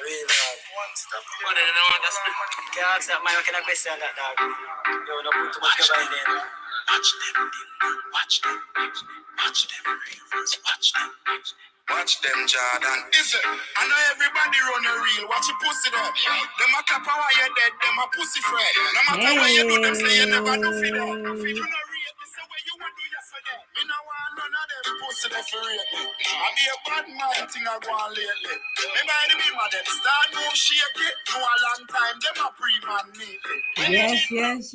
Real dog. But then I want to speak. Can I ask that my kind of question that dog? You don't put too much cover in there. Watch them, watch them, watch them, Ravens, watch them. Watch them, Jordan. Listen, I know everybody run a reel. Watch your pussy there. Them a cap while you're dead. Them a pussy friend. No matter what you do, them say you never do for them. You know real. This is what you want to do yesterday. You know what? None of them pussy there for real. I be a bad man thing I go on lately. Remember the be my them start move shake it. No a long time. Them a pre-man meet. Yes.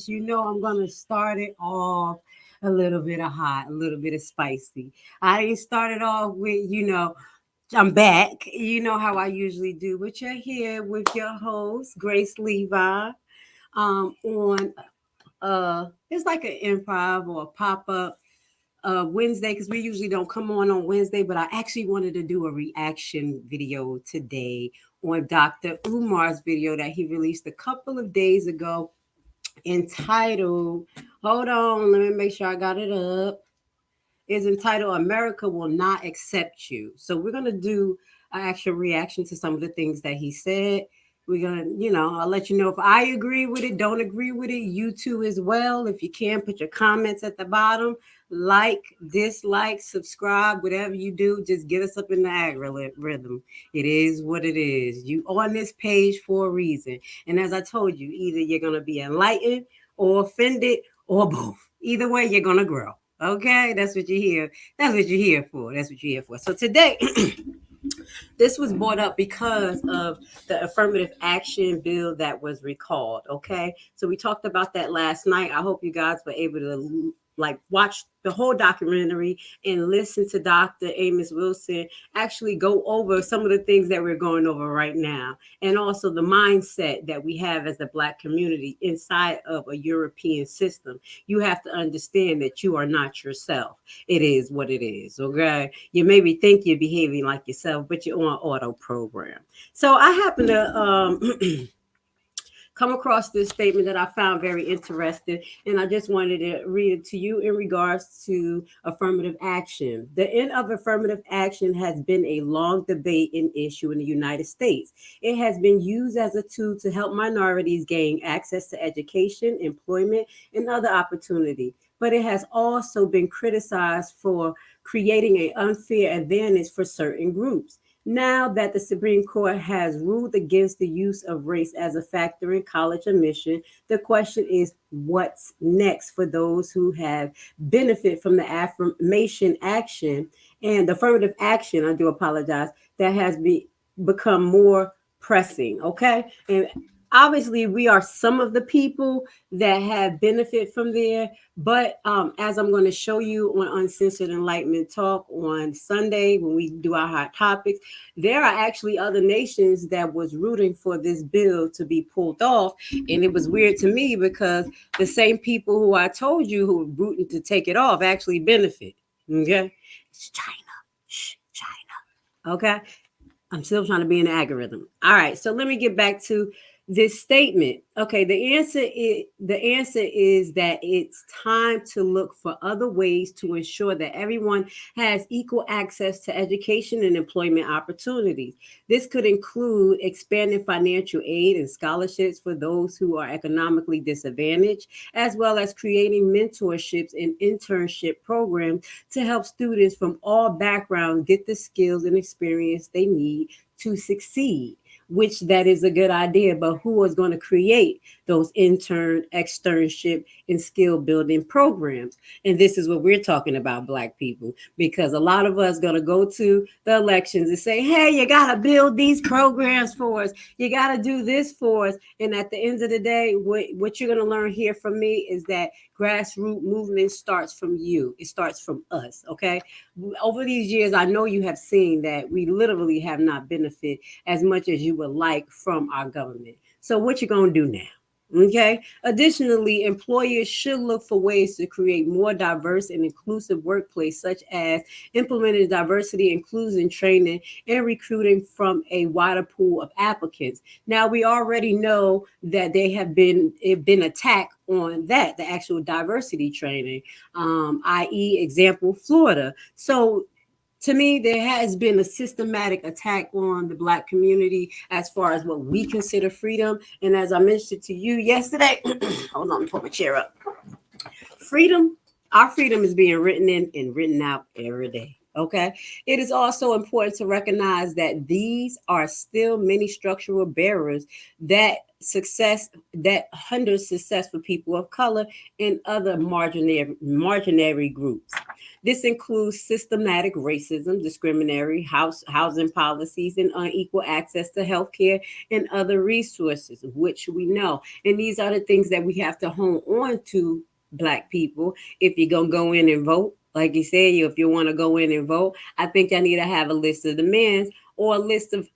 You know I'm gonna start it off a little bit of hot, a little bit of spicy. I didn't start it off with, I'm back. You know how I usually do, but you're here with your host, Grace Levi, on it's like an improv or a pop-up Wednesday, because we usually don't come on Wednesday, but I actually wanted to do a reaction video today on Dr. Umar's video that he released a couple of days ago entitled, hold on, let me make sure I got it up, is entitled America Will Not Accept You. So we're going to do an actual reaction to some of the things that he said. We're going to, I'll let you know if I agree with it, don't agree with it. You too as well. If you can, put your comments at the bottom. Like, dislike, subscribe, whatever you do, just get us up in the algorithm. It is what it is. You on this page for a reason. And as I told you, either you're going to be enlightened or offended or both. Either way, you're going to grow. Okay, that's what you're here. That's what you're here for. That's what you're here for. So today, this was brought up because of the affirmative action bill that was recalled. Okay, so we talked about that last night. I hope you guys were able to watch the whole documentary and listen to Dr. Amos Wilson actually go over some of the things that we're going over right now, and also the mindset that we have as the Black community inside of a European system. You have to understand that you are not yourself. It is what it is. Okay, you maybe think you're behaving like yourself, but you're on auto program. So I happen to come across this statement that I found very interesting, and I just wanted to read it to you in regards to affirmative action. The end of affirmative action has been a long debate and issue in the United States. It has been used as a tool to help minorities gain access to education, employment, and other opportunity. But it has also been criticized for creating an unfair advantage for certain groups. Now that the Supreme Court has ruled against the use of race as a factor in college admission, the question is what's next for those who have benefit from the affirmation action and the affirmative action, I do apologize, that has become more pressing, okay? And obviously we are some of the people that have benefit from there, but as I'm going to show you on Uncensored Enlightenment Talk on Sunday when we do our hot topics, there are actually other nations that was rooting for this bill to be pulled off. And it was weird to me because the same people who I told you who were rooting to take it off actually benefit. Okay, it's China. Shh, China. Okay, I'm still trying to be in the algorithm. All right, so let me get back to this statement. Okay, the answer is that it's time to look for other ways to ensure that everyone has equal access to education and employment opportunities. This could include expanding financial aid and scholarships for those who are economically disadvantaged, as well as creating mentorships and internship programs to help students from all backgrounds get the skills and experience they need to succeed, which that is a good idea, but who is going to create those externship, and skill building programs? And this is what we're talking about, Black people, because a lot of us going to go to the elections and say, hey, you got to build these programs for us. You got to do this for us. And at the end of the day, what you're going to learn here from me is that grassroots movement starts from you. It starts from us, okay? Over these years, I know you have seen that we literally have not benefited as much as you would like from our government. So what you going to do now? Okay. Additionally, employers should look for ways to create more diverse and inclusive workplace, such as implementing diversity, inclusion training, and recruiting from a wider pool of applicants. Now, we already know that they have been attacked on that, the actual diversity training, i.e., example, Florida. So To me, there has been a systematic attack on the Black community as far as what we consider freedom. And as I mentioned to you yesterday, hold on, put my chair up. Freedom, our freedom is being written in and written out every day. Okay. It is also important to recognize that these are still many structural barriers that that hinder success for people of color and other marginary groups. This includes systematic racism, discriminatory housing policies, and unequal access to healthcare and other resources, which we know. And these are the things that we have to hone on to, Black people. If you're gonna go in and vote, like you said, if you want to go in and vote, I think I need to have a list of demands or a list of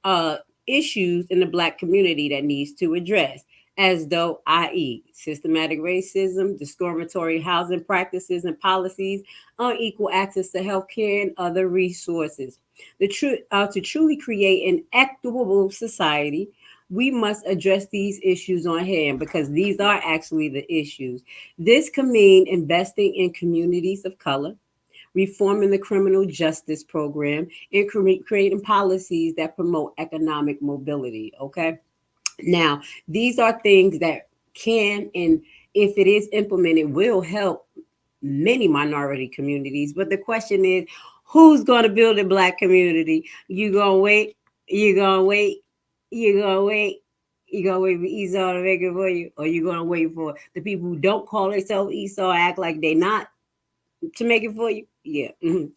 issues in the Black community that needs to address, as though, i.e., systematic racism, discriminatory housing practices and policies, unequal access to healthcare and other resources. To truly create an equitable society, we must address these issues on hand because these are actually the issues. This can mean investing in communities of color, reforming the criminal justice program, and creating policies that promote economic mobility. Okay. Now, these are things that can, and if it is implemented, will help many minority communities. But the question is, who's going to build a Black community? You going to wait? You going to wait? You going to wait? You gonna wait for Esau to make it for you, or you gonna wait for the people who don't call themselves Esau, act like they not, to make it for you? Yeah.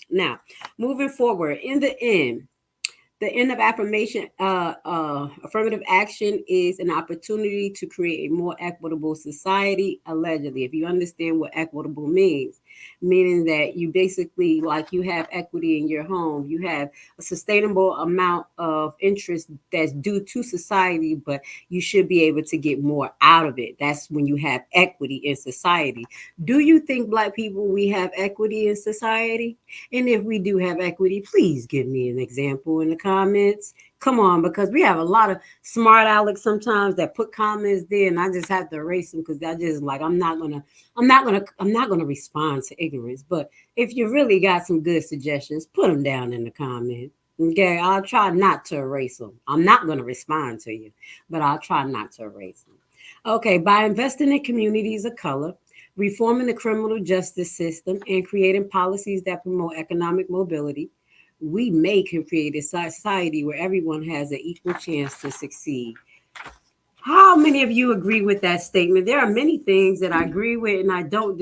Now, moving forward, in the end of affirmative action is an opportunity to create a more equitable society, allegedly. If you understand what equitable means, meaning that you basically, like, you have equity in your home, you have a sustainable amount of interest that's due to society, but you should be able to get more out of it. That's when you have equity in society. Do you think, Black people, we have equity in society? And if we do have equity, please give me an example in the comments. Come on, because we have a lot of smart Alex sometimes that put comments there, and I just have to erase them because I just like I'm not gonna respond to ignorance. But if you really got some good suggestions, put them down in the comment. Okay, I'll try not to erase them. I'm not gonna respond to you, but I'll try not to erase them. Okay, by investing in communities of color, reforming the criminal justice system, and creating policies that promote economic mobility, we make and create a society where everyone has an equal chance to succeed. How many of you agree with that statement? There are many things that I agree with and I don't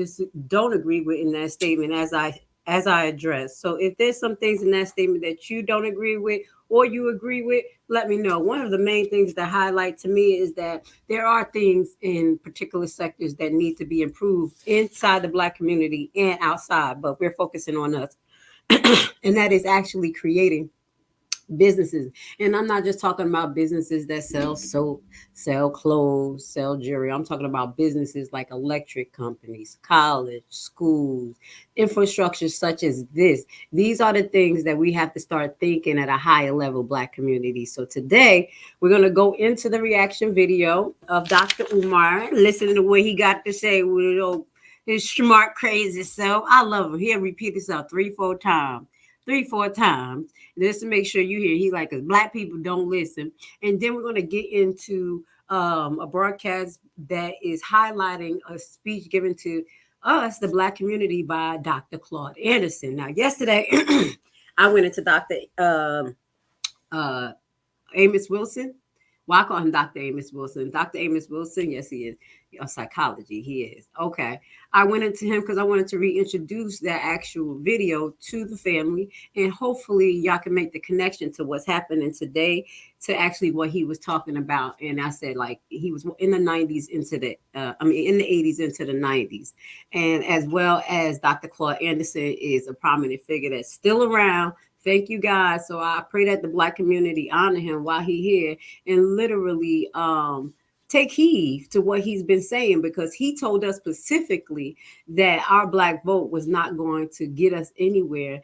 agree with in that statement as I address. So if there's some things in that statement that you don't agree with or you agree with, let me know. One of the main things that highlight to me is that there are things in particular sectors that need to be improved inside the Black community and outside, but we're focusing on us. And that is actually creating businesses. And I'm not just talking about businesses that sell soap, sell clothes, sell jewelry. I'm talking about businesses like electric companies, college, schools, infrastructure such as this. These are the things that we have to start thinking at a higher level, Black community. So today we're going to go into the reaction video of Dr. Umar, listen to what he got to say with his smart, crazy self. I love him. He'll repeat himself 3, 4 times. 3, 4 times just to make sure you hear. He's like, because Black people don't listen. And then we're going to get into a broadcast that is highlighting a speech given to us, the Black community, by Dr. Claude Anderson. Now, yesterday, I went into Dr. Uh, Amos Wilson. Well, I call him Dr. Amos Wilson. Dr. Amos Wilson, yes, he is. Psychology, he is. Okay. I went into him because I wanted to reintroduce that actual video to the family. And hopefully, y'all can make the connection to what's happening today to actually what he was talking about. And I said, like, he was in the 90s in the 80s into the 90s. And as well as Dr. Claude Anderson is a prominent figure that's still around. Thank you, guys. So I pray that the Black community honor him while he here and literally take heed to what he's been saying, because he told us specifically that our Black vote was not going to get us anywhere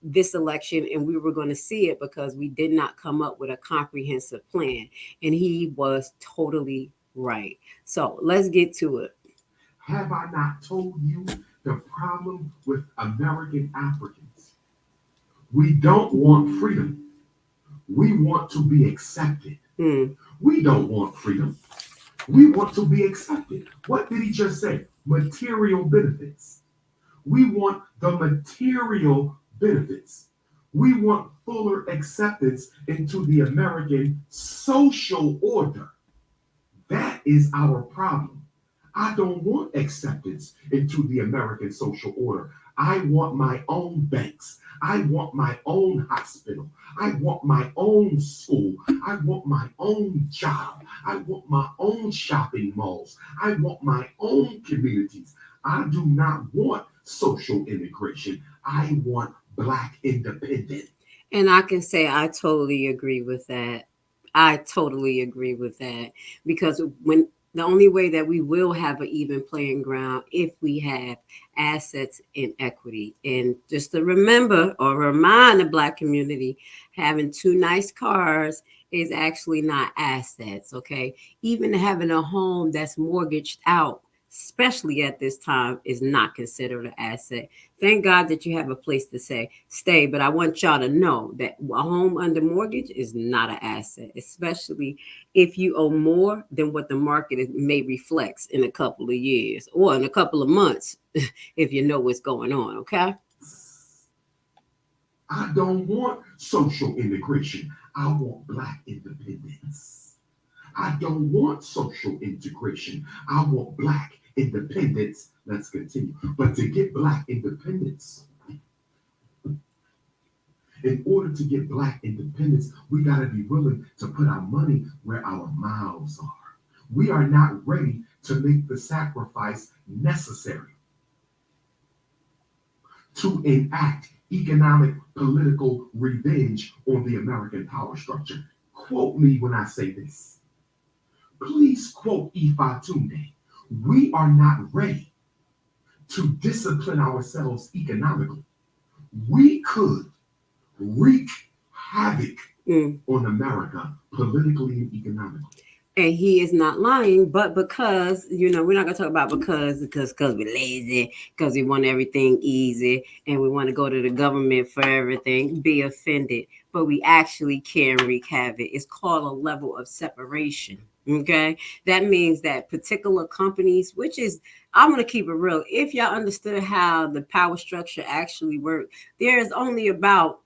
this election, and we were going to see it because we did not come up with a comprehensive plan. And he was totally right. So let's get to it. Have I not told you the problem with American Africans? We don't want freedom. We want to be accepted. Mm. We don't want freedom. We want to be accepted. What did he just say? Material benefits. We want the material benefits. We want fuller acceptance into the American social order. That is our problem. I don't want acceptance into the American social order. I want my own banks. I want my own hospital. I want my own school. I want my own job. I want my own shopping malls. I want my own communities. I do not want social integration. I want Black independence. And I can say I totally agree with that. I totally agree with that because when the only way that we will have an even playing ground if we have assets in equity. And just to remember or remind the Black community, having two nice cars is actually not assets, okay? Even having a home that's mortgaged out, especially at this time, is not considered an asset. Thank God that you have a place to stay, but I want y'all to know that a home under mortgage is not an asset, especially if you owe more than what the market may reflects in a couple of years or in a couple of months, if you know what's going on. Okay. I don't want social integration. I want Black independence. I don't want social integration. I want Black independence. Let's continue. But to get Black independence, in order to get Black independence, we got to be willing to put our money where our mouths are. We are not ready to make the sacrifice necessary to enact economic political revenge on the American power structure. Quote me when I say this. Please quote Ifa Tunde. We are not ready to discipline ourselves economically. We could wreak havoc Mm. on America politically and economically. And he is not lying, but because we're not gonna talk about because we're lazy, because we want everything easy, and we want to go to the government for everything, be offended. But we actually can wreak havoc. It's called a level of separation. Okay, that means that particular companies, which is I'm gonna keep it real. If y'all understood how the power structure actually works, there is only about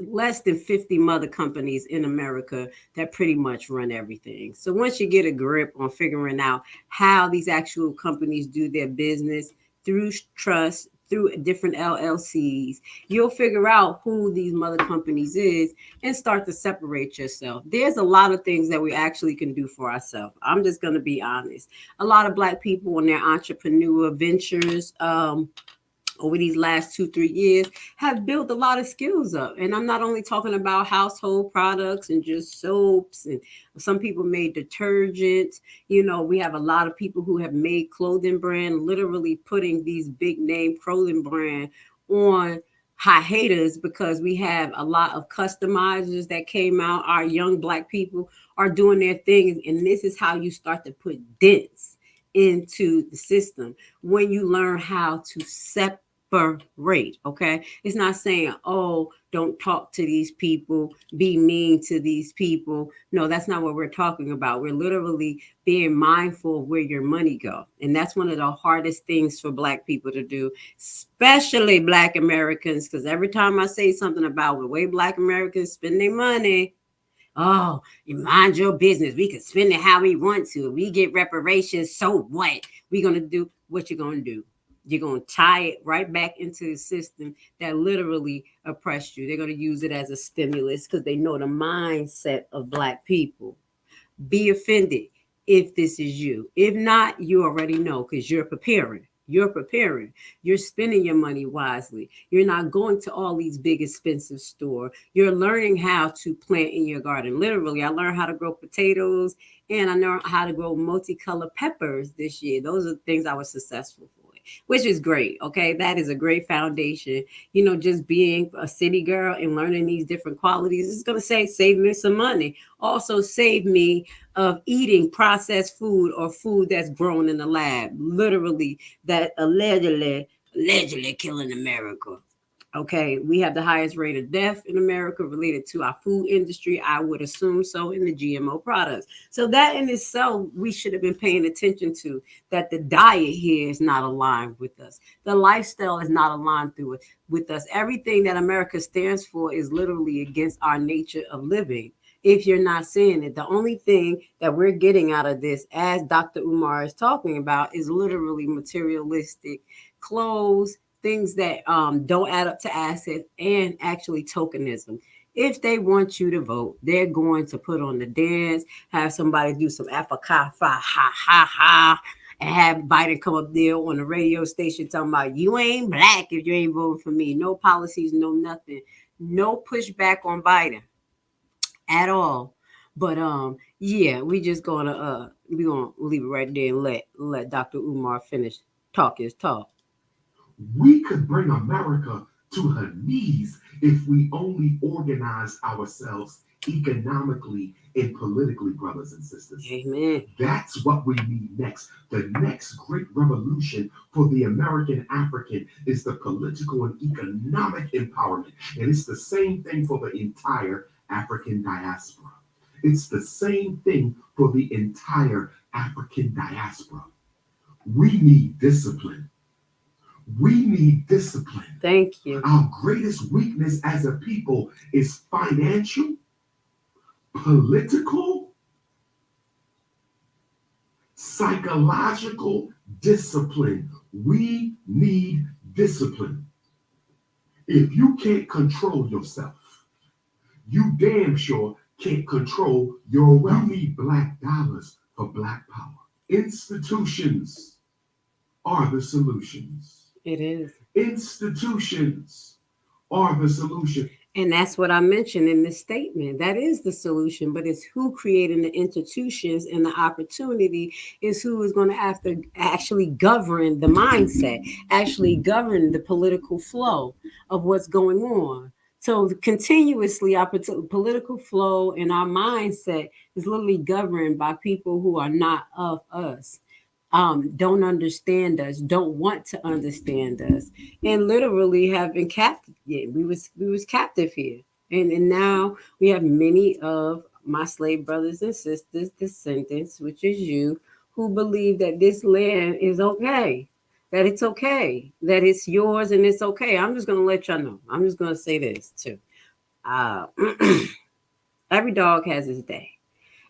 less than 50 mother companies in America that pretty much run everything. So once you get a grip on figuring out how these actual companies do their business through trust, through different LLCs, you'll figure out who these mother companies is and start to separate yourself. There's a lot of things that we actually can do for ourselves. I'm just going to be honest. A lot of Black people in their entrepreneur ventures, over these last 2 3 years have built a lot of skills up, and I'm not only talking about household products and just soaps, and some people made detergents. We have a lot of people who have made clothing brand, literally putting these big name clothing brand on hiatus because we have a lot of customizers that came out. Our young Black people are doing their things, and this is how you start to put dents into the system when you learn how to separate. Okay, it's not saying, oh, don't talk to these people, be mean to these people. No, that's not what we're talking about. We're literally being mindful of where your money go, and that's one of the hardest things for Black people to do, especially Black Americans, because every time I say something about the way Black Americans spend their money, oh, you mind your business. We can spend it how we want to. We get reparations. So what? We're gonna do what you're gonna do. You're gonna tie it right back into the system that literally oppressed you. They're gonna use it as a stimulus because they know the mindset of Black people. Be offended if this is you. If not, you already know because you're preparing. You're preparing. You're spending your money wisely. You're not going to all these big expensive store. You're learning how to plant in your garden. Literally, I learned how to grow potatoes and I learned how to grow multicolored peppers this year. Those are things I was successful for, which is great. Okay, that is a great foundation. Just being a city girl and learning these different qualities is going to save me some money. Also, save me of eating processed food or food that's grown in the lab, literally that allegedly killing America. Okay, we have the highest rate of death in America related to our food industry. I would assume so in the GMO products. So that in itself, we should have been paying attention to that the diet here is not aligned with us. The lifestyle is not aligned through it with us. Everything that America stands for is literally against our nature of living. If you're not seeing it, the only thing that we're getting out of this, as Dr. Umar is talking about, is literally materialistic clothes, things that don't add up to assets, and actually tokenism. If they want you to vote, they're going to put on the dance, have somebody do some afaka ha ha ha, and have Biden come up there on the radio station talking about you ain't black if you ain't voting for me. No policies, no nothing, no pushback on Biden at all. But yeah, we gonna leave it right there and let Dr. Umar finish talk his talk. We could bring America to her knees if we only organized ourselves economically and politically, brothers and sisters. Amen. That's what we need next. The next great revolution for the American African is the political and economic empowerment. And it's the same thing for the entire African diaspora. It's the same thing for the entire African diaspora. We need discipline. We need discipline. Thank you. Our greatest weakness as a people is financial, political, psychological discipline. We need discipline. If you can't control yourself, you damn sure can't control your wealth. We need black dollars for black power. Institutions are the solutions. It is. Institutions are the solution. And that's what I mentioned in this statement. That is the solution, but it's who creating the institutions, and the opportunity is who is going to have to actually govern the mindset, actually govern the political flow of what's going on. So continuously, our political flow and our mindset is literally governed by people who are not of us, don't understand us, don't want to understand us, and literally have been captive. Yeah, we was captive here, and now we have many of my slave brothers and sisters, descendants, which is you, who believe that this land is okay, that it's okay, that it's yours, and it's okay. I'm just gonna let y'all know. I'm just gonna say this too. Uh, every dog has his day.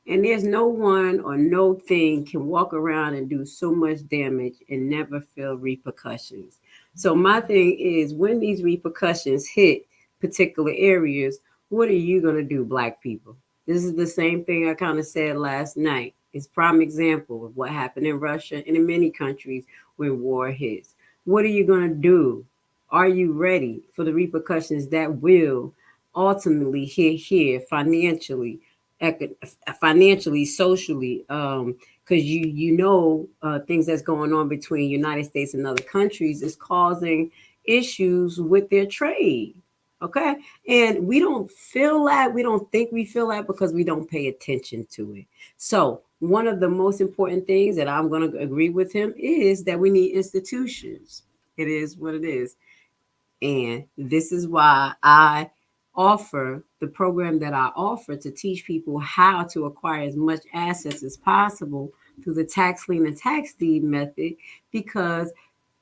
And there's no one or no thing can walk around and do so much damage and never feel repercussions. So my thing is, when these repercussions hit particular areas, what are you going to do, black people? This is the same thing I kind of said last night. It's prime example of what happened in Russia and in many countries when war hits. What are you going to do? Are you ready for the repercussions that will ultimately hit here financially, financially, socially, because you know, things that's going on between United States and other countries is causing issues with their trade. Okay, and we don't feel that, we don't think we feel that because we don't pay attention to it. So one of the most important things that I'm going to agree with him is that we need institutions. It is what it is. And this is why I offer the program that I offer to teach people how to acquire as much assets as possible through the tax lien and tax deed method, because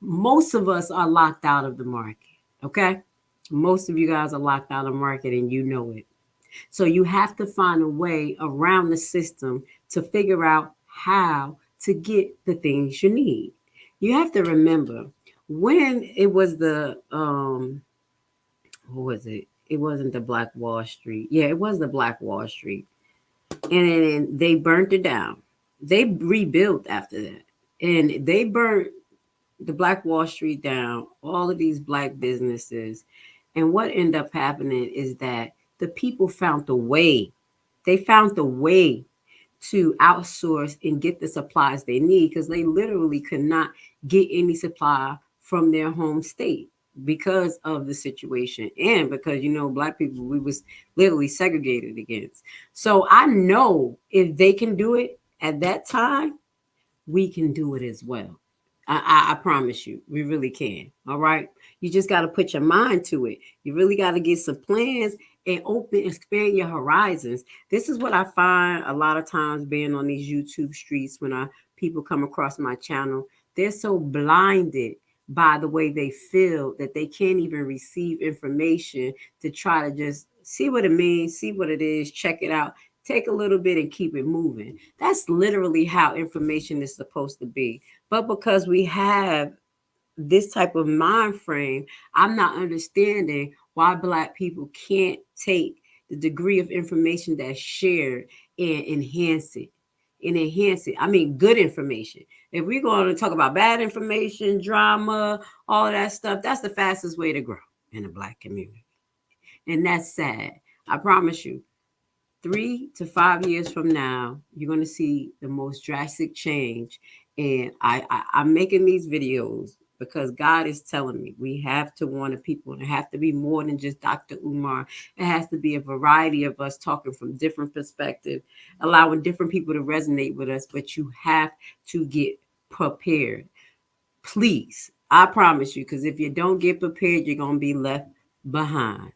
most of us are locked out of the market. Okay. Most of you guys are locked out of the market and you know it. So you have to find a way around the system to figure out how to get the things you need. You have to remember, when it was the what was it? It wasn't the Black Wall Street. Yeah, it was the Black Wall Street. And they burnt it down. They rebuilt after that. And they burnt the Black Wall Street down, all of these black businesses. And what ended up happening is that the people found the way. They found the way to outsource and get the supplies they need, because they literally could not get any supply from their home state because of the situation, and because, you know, black people, we was literally segregated against. So I know if they can do it at that time, we can do it as well. I promise you, we really can. All right. You just got to put your mind to it. You really got to get some plans and expand your horizons. This is what I find a lot of times being on these YouTube streets when people come across my channel. They're so blinded by the way they feel that they can't even receive information to try to just see what it means, see what it is, check it out, take a little bit and keep it moving. That's literally how information is supposed to be. But because we have this type of mind frame, I'm not understanding why Black people can't take the degree of information that's shared and enhance it. And enhance it. I mean, good information. If we're going to talk about bad information, drama, all of that stuff, that's the fastest way to grow in the Black community. And that's sad. I promise you, 3 to 5 years from now, you're going to see the most drastic change. And I'm making these videos because God is telling me we have to warn the people, and it has to be more than just Dr. Umar. It has to be a variety of us talking from different perspectives, allowing different people to resonate with us. But you have to get prepared. Please, I promise you, because if you don't get prepared, you're going to be left behind.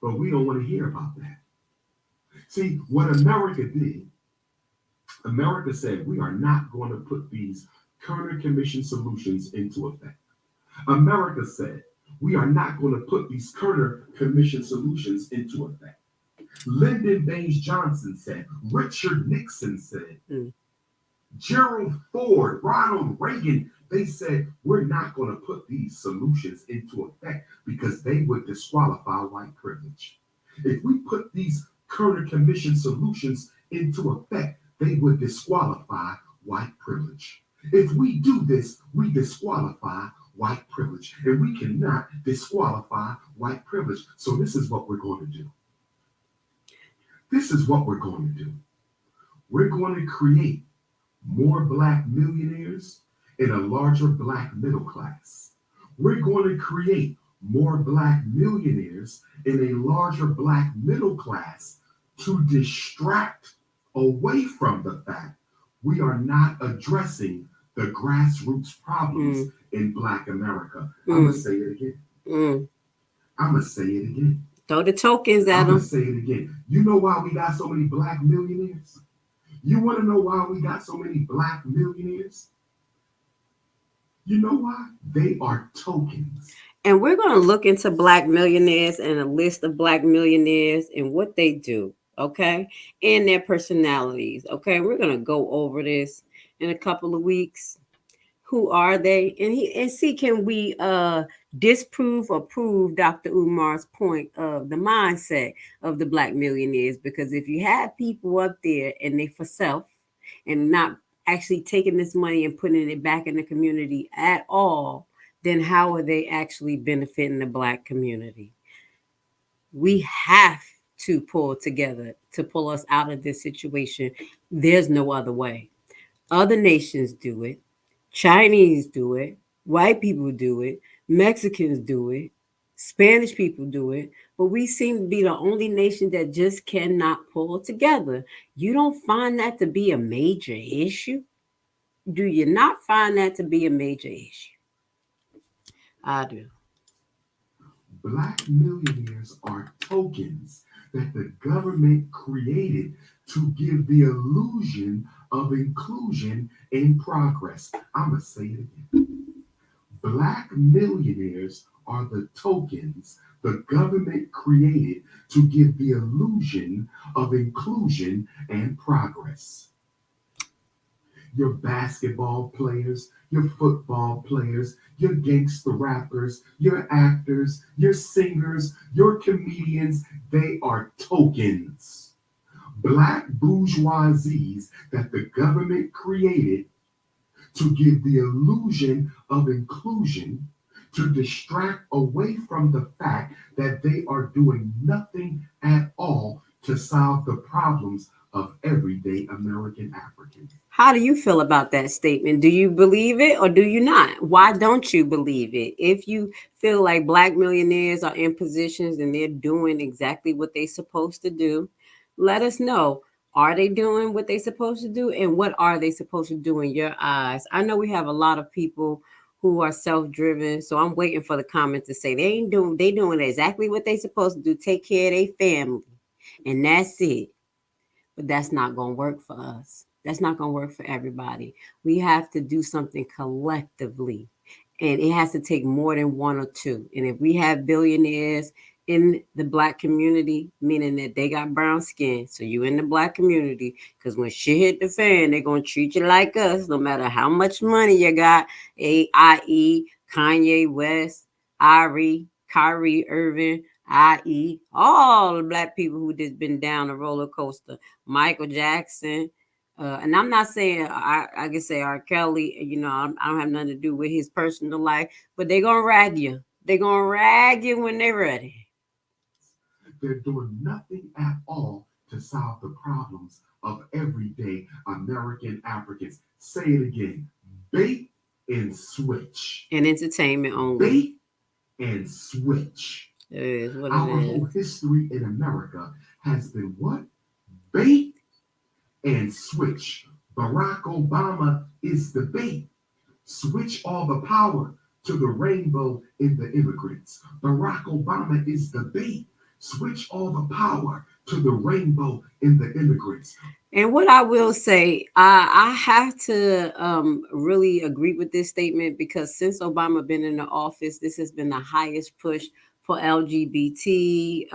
But we don't want to hear about that. See, what America did, America said, we are not going to put these Kerner Commission solutions into effect. America said, we are not going to put these Kerner Commission solutions into effect. Lyndon Baines Johnson said, Richard Nixon said, Gerald Ford, Ronald Reagan, they said, we're not going to put these solutions into effect because they would disqualify white privilege. If we put these Kerner Commission solutions into effect, they would disqualify white privilege. If we do this, we disqualify white privilege, and we cannot disqualify white privilege. So this is what we're going to do. This is what we're going to do. We're going to create more Black millionaires and a larger Black middle class. We're going to create more Black millionaires and a larger Black middle class to distract away from the fact we are not addressing the grassroots problems in Black America. I'm going to say it again. I'm going to say it again. Throw the tokens at them. I'm going to say it again. You know why we got so many Black millionaires? You want to know why we got so many Black millionaires? You know why? They are tokens. And we're going to look into Black millionaires and a list of Black millionaires and what they do, okay? And their personalities, okay? We're going to go over this in a couple of weeks. Who are they? And see, can we disprove or prove Dr. Umar's point of the mindset of the Black millionaires? Because if you have people up there and they for self and not actually taking this money and putting it back in the community at all, then how are they actually benefiting the Black community? We have to pull together to pull us out of this situation. There's no other way. Other nations do it. Chinese do it. White people do it. Mexicans do it. Spanish people do it. But we seem to be the only nation that just cannot pull together. You don't find that to be a major issue? Do you not find that to be a major issue? I do. Black millionaires are tokens that the government created to give the illusion of inclusion and progress. I'm going to say it again. Black millionaires are the tokens the government created to give the illusion of inclusion and progress. Your basketball players, your football players, your gangster rappers, your actors, your singers, your comedians, they are tokens. Black bourgeoisies that the government created to give the illusion of inclusion, to distract away from the fact that they are doing nothing at all to solve the problems of everyday American Africans. How do you feel about that statement? Do you believe it or do you not? Why don't you believe it? If you feel like Black millionaires are in positions and they're doing exactly what they're supposed to do, let us know. Are they doing what they supposed to do? And what are they supposed to do in your eyes? I know we have a lot of people who are self-driven, so I'm waiting for the comments to say they doing exactly what they supposed to do, take care of their family, and that's it. But that's not going to work for us. That's not going to work for everybody. We have to do something collectively. And it has to take more than one or two. And if we have billionaires in the black community, meaning that they got brown skin, so you in the black community, because when shit hit the fan, they're going to treat you like us, no matter how much money you got, i.e. Kanye West, Kyrie Irving, i.e. all the black people who just been down the roller coaster, Michael Jackson. And I'm not saying I can say R. Kelly, I don't have nothing to do with his personal life, but they're gonna rag you. They're gonna rag you when they're ready. They're doing nothing at all to solve the problems of everyday American Africans. Say it again: bait and switch. And entertainment only. Bait and switch. It is what Our it is. whole history in America has been what? Bait and switch. Barack Obama is the bait. Switch all the power to the rainbow in the immigrants. Barack Obama is the bait. Switch all the power to the rainbow in the immigrants. And what I will say, I have to really agree with this statement because since Obama been in the office, this has been the highest push for LGBT,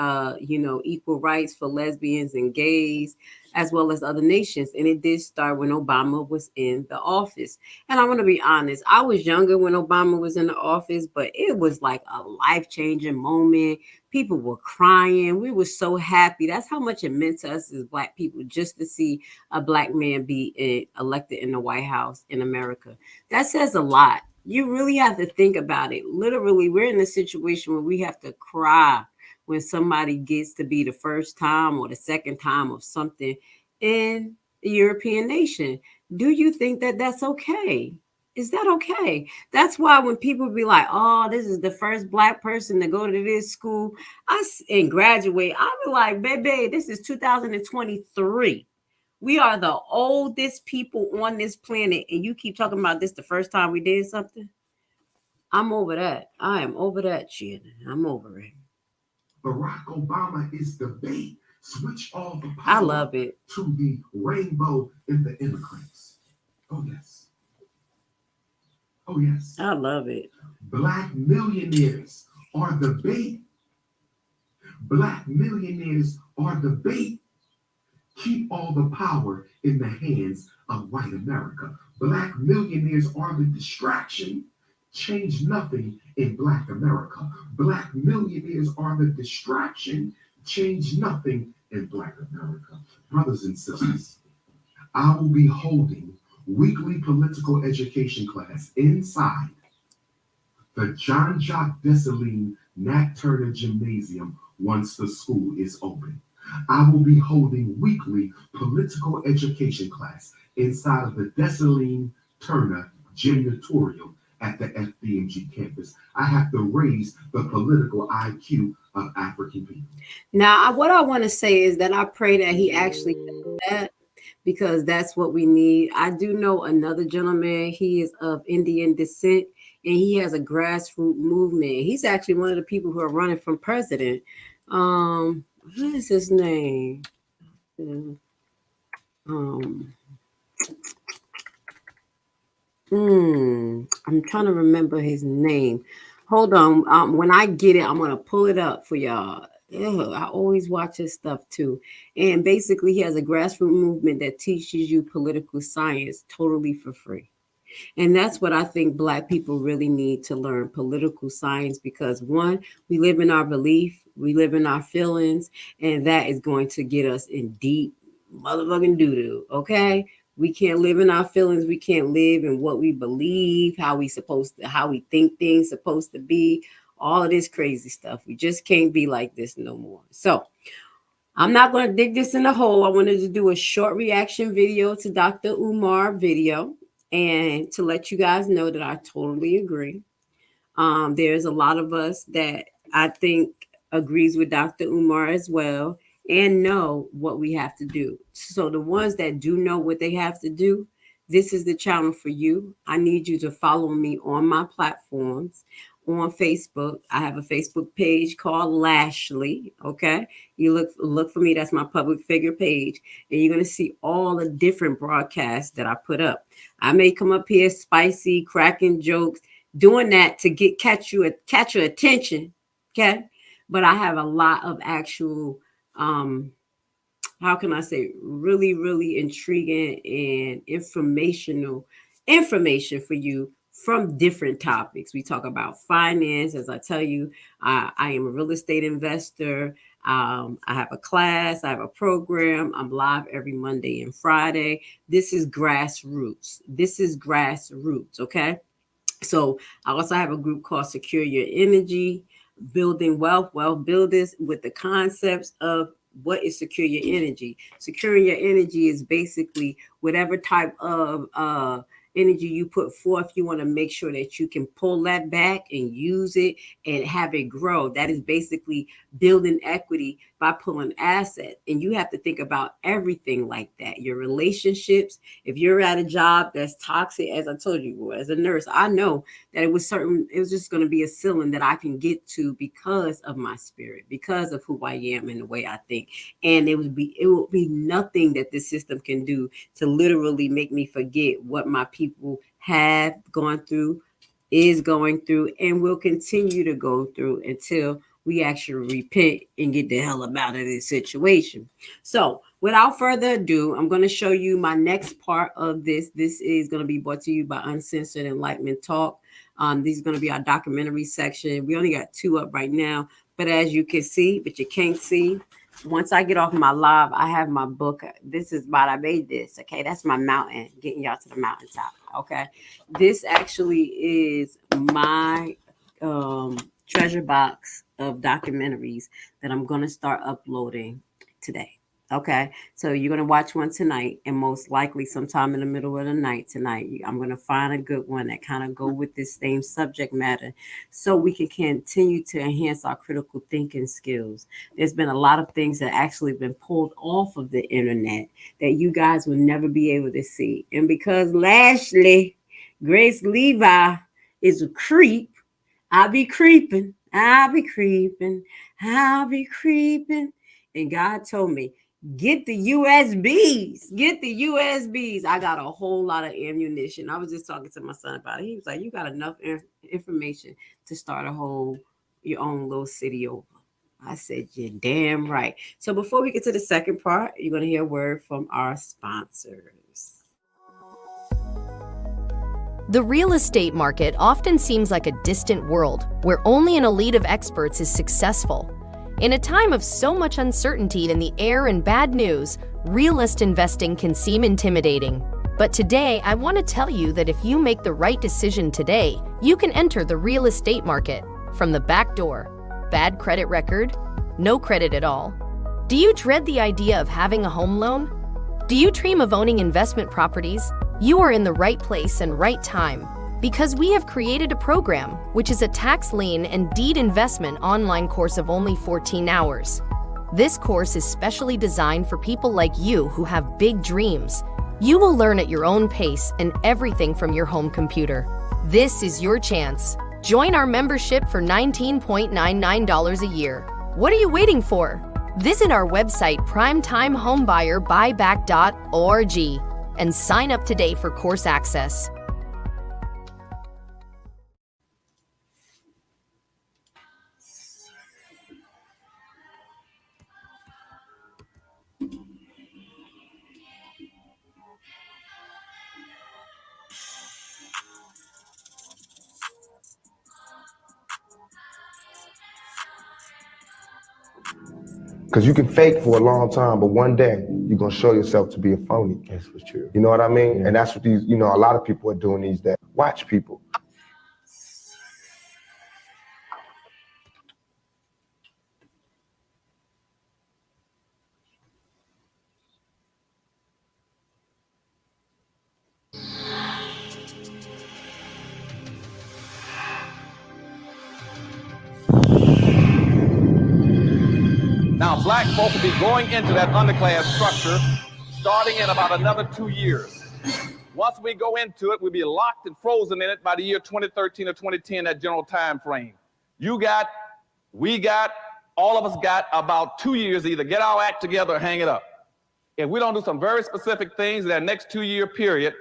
equal rights for lesbians and gays, as well as other nations. And it did start when Obama was in the office. And I want to be honest, I was younger when Obama was in the office, but it was like a life changing moment. People were crying. We were so happy. That's how much it meant to us as black people just to see a black man be elected in the White House in America. That says a lot. You really have to think about it. Literally, we're in a situation where we have to cry when somebody gets to be the first time or the second time of something in the European nation. Do you think that that's okay? Is that okay? That's why when people be like, "Oh, this is the first black person to go to this school and graduate," I'll be like, "Baby, this is 2023. We are the oldest people on this planet, and you keep talking about this the first time we did something." I'm over that. I am over that shit. I'm over it. Barack Obama is the bait. Switch all the I power love it. to the rainbow in the immigrants. Oh, yes. Oh, yes. I love it. Black millionaires are the bait. Black millionaires are the bait. Keep all the power in the hands of white America. Black millionaires are the distraction. Change nothing in Black America. Black millionaires are the distraction. Change nothing in Black America. Brothers and sisters, I will be holding weekly political education class inside the John Jacques Dessalines Nat Turner Gymnasium once the school is open. I will be holding weekly political education class inside of the Dessalines Turner Gymnatorium at the FDMG campus. I have to raise the political IQ of African people. Now, what I want to say is that I pray that he actually does that because that's what we need. I do know another gentleman. He is of Indian descent and he has a grassroots movement. He's actually one of the people who are running for president. What is his name? Um, I'm trying to remember his name. Hold on. When I get it, I'm gonna pull it up for y'all. Ugh, I always watch his stuff too. And basically, he has a grassroots movement that teaches you political science totally for free. And that's what I think Black people really need to learn political science because one, we live in our belief, we live in our feelings, and that is going to get us in deep motherfucking doo doo. Okay. We can't live in our feelings. We can't live in what we believe, how we think things supposed to be, all of this crazy stuff. We just can't be like this no more. So I'm not going to dig this in the hole. I wanted to do a short reaction video to Dr. Umar video and to let you guys know that I totally agree. There's a lot of us that I think agrees with Dr. Umar as well. and know what we have to do. So the ones that do know what they have to do, this is the challenge for you. I need you to follow me on my platforms. On Facebook, I have a Facebook page called Lashley. Okay, you look for me. That's my public figure page, and you're gonna see all the different broadcasts that I put up. I may come up here spicy, cracking jokes, doing that to catch your attention. Okay, but I have a lot of actual um how can I say, really, really intriguing and information for you from different topics. We talk about finance. As I tell you, I am a real estate investor. I have a class, I have a program. I'm live every Monday and Friday. This is grassroots. This is grassroots, okay? So I also have a group called Secure Your Energy, Building Wealth Builders, with the concepts of what is secure your energy. Securing your energy is basically whatever type of energy you put forth, you want to make sure that you can pull that back and use it and have it grow. That is basically building equity by pulling assets. And you have to think about everything like that. Your relationships, if you're at a job that's toxic, as I told you, as a nurse, I know that it was just going to be a ceiling that I can get to because of my spirit, because of who I am and the way I think. And it will be nothing that this system can do to literally make me forget what my people have gone through, is going through, and will continue to go through until we actually repent and get the hell up out of this situation. So without further ado, I'm going to show you my next part of this. This is going to be brought to you by Uncensored Enlightenment Talk. These are going to be our documentary section. We only got 2 up right now, but as you can see, but you can't see, once I get off my live, I have my book. This is about, I made this. Okay, that's my mountain, getting y'all to the mountaintop. Okay, this actually is my treasure box of documentaries that I'm going to start uploading today. Okay, so you're going to watch one tonight, and most likely sometime in the middle of the night tonight, I'm going to find a good one that kind of go with this same subject matter, so we can continue to enhance our critical thinking skills. There's been a lot of things that actually been pulled off of the internet that you guys will never be able to see, and because Lashley Grace Levi is a creep, I'll be creeping, I'll be creeping, I'll be creeping. And God told me, get the USBs, get the USBs. I got a whole lot of ammunition. I was just talking to my son about it. He was like, you got enough information to start your own little city over. I said, you're damn right. So before we get to the second part, you're going to hear a word from our sponsors. The real estate market often seems like a distant world where only an elite of experts is successful. In a time of so much uncertainty in the air and bad news, realist investing can seem intimidating. But today, I want to tell you that if you make the right decision today, you can enter the real estate market from the back door. Bad credit record? No credit at all? Do you dread the idea of having a home loan? Do you dream of owning investment properties? You are in the right place and right time, because we have created a program which is a tax lien and deed investment online course of only 14 hours. This course is specially designed for people like you who have big dreams. You will learn at your own pace and everything from your home computer. This is your chance. Join our membership for $19.99 a year. What are you waiting for? Visit our website primetimehomebuyerBuyback.org and sign up today for course access. Because you can fake for a long time, but one day you're going to show yourself to be a phony. That's for true. You know what I mean? Yeah. And that's what these, a lot of people are doing these days. Watch people. Now, black supposed to be going into that underclass structure starting in about another 2 years. Once we go into it, we'll be locked and frozen in it by the year 2013 or 2010, that general time frame. You got, we got, all of us got about 2 years to either get our act together or hang it up. If we don't do some very specific things in that next 2 year period,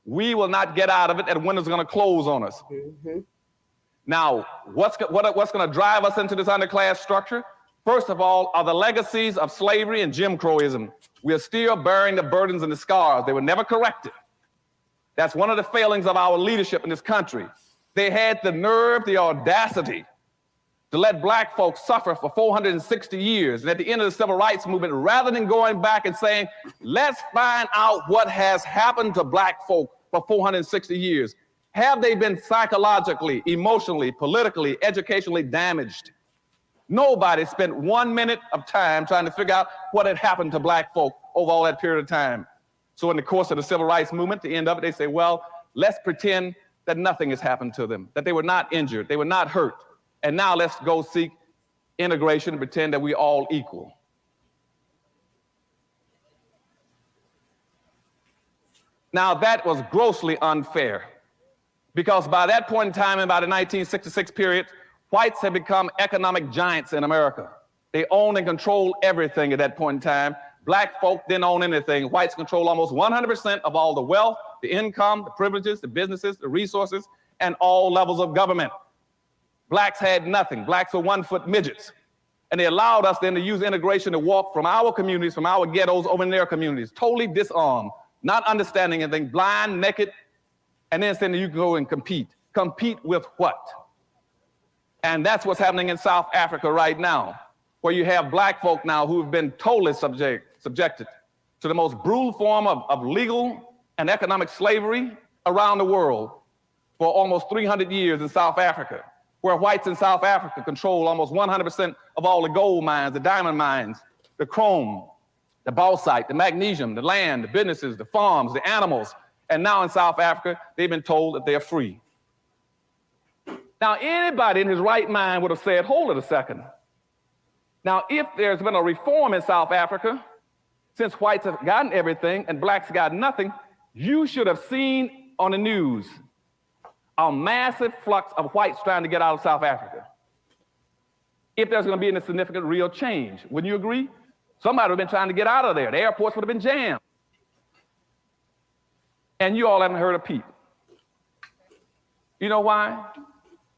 we will not get out of it, and the window's going to close on us. Mm-hmm. Now, what's going to drive us into this underclass structure? First of all, are the legacies of slavery and Jim Crowism. We are still bearing the burdens and the scars. They were never corrected. That's one of the failings of our leadership in this country. They had the nerve, the audacity to let black folks suffer for 460 years. And at the end of the civil rights movement, rather than going back and saying, let's find out what has happened to black folk for 460 years. Have they been psychologically, emotionally, politically, educationally damaged? Nobody spent 1 minute of time trying to figure out what had happened to black folk over all that period of time. So in the course of the civil rights movement, at the end of it, they say, well, let's pretend that nothing has happened to them, that they were not injured, they were not hurt. And now let's go seek integration and pretend that we're all equal. Now that was grossly unfair, because by that point in time, in about the 1966 period, whites had become economic giants in America. They owned and controlled everything at that point in time. Black folk didn't own anything. Whites control almost 100% of all the wealth, the income, the privileges, the businesses, the resources, and all levels of government. Blacks had nothing. Blacks were 1 foot midgets. And they allowed us then to use integration to walk from our communities, from our ghettos over in their communities, totally disarmed, not understanding anything, blind, naked, and then saying that you can go and compete. Compete with what? And that's what's happening in South Africa right now, where you have black folk now who have been totally subjected to the most brutal form of legal and economic slavery around the world for almost 300 years in South Africa, where whites in South Africa control almost 100% of all the gold mines, the diamond mines, the chrome, the bauxite, the magnesium, the land, the businesses, the farms, the animals. And now in South Africa, they've been told that they're free. Now, anybody in his right mind would have said, hold it a second. Now, if there's been a reform in South Africa, since whites have gotten everything and blacks got nothing, you should have seen on the news a massive flux of whites trying to get out of South Africa. If there's going to be any significant real change, wouldn't you agree? Somebody would have been trying to get out of there. The airports would have been jammed. And you all haven't heard a peep. You know why?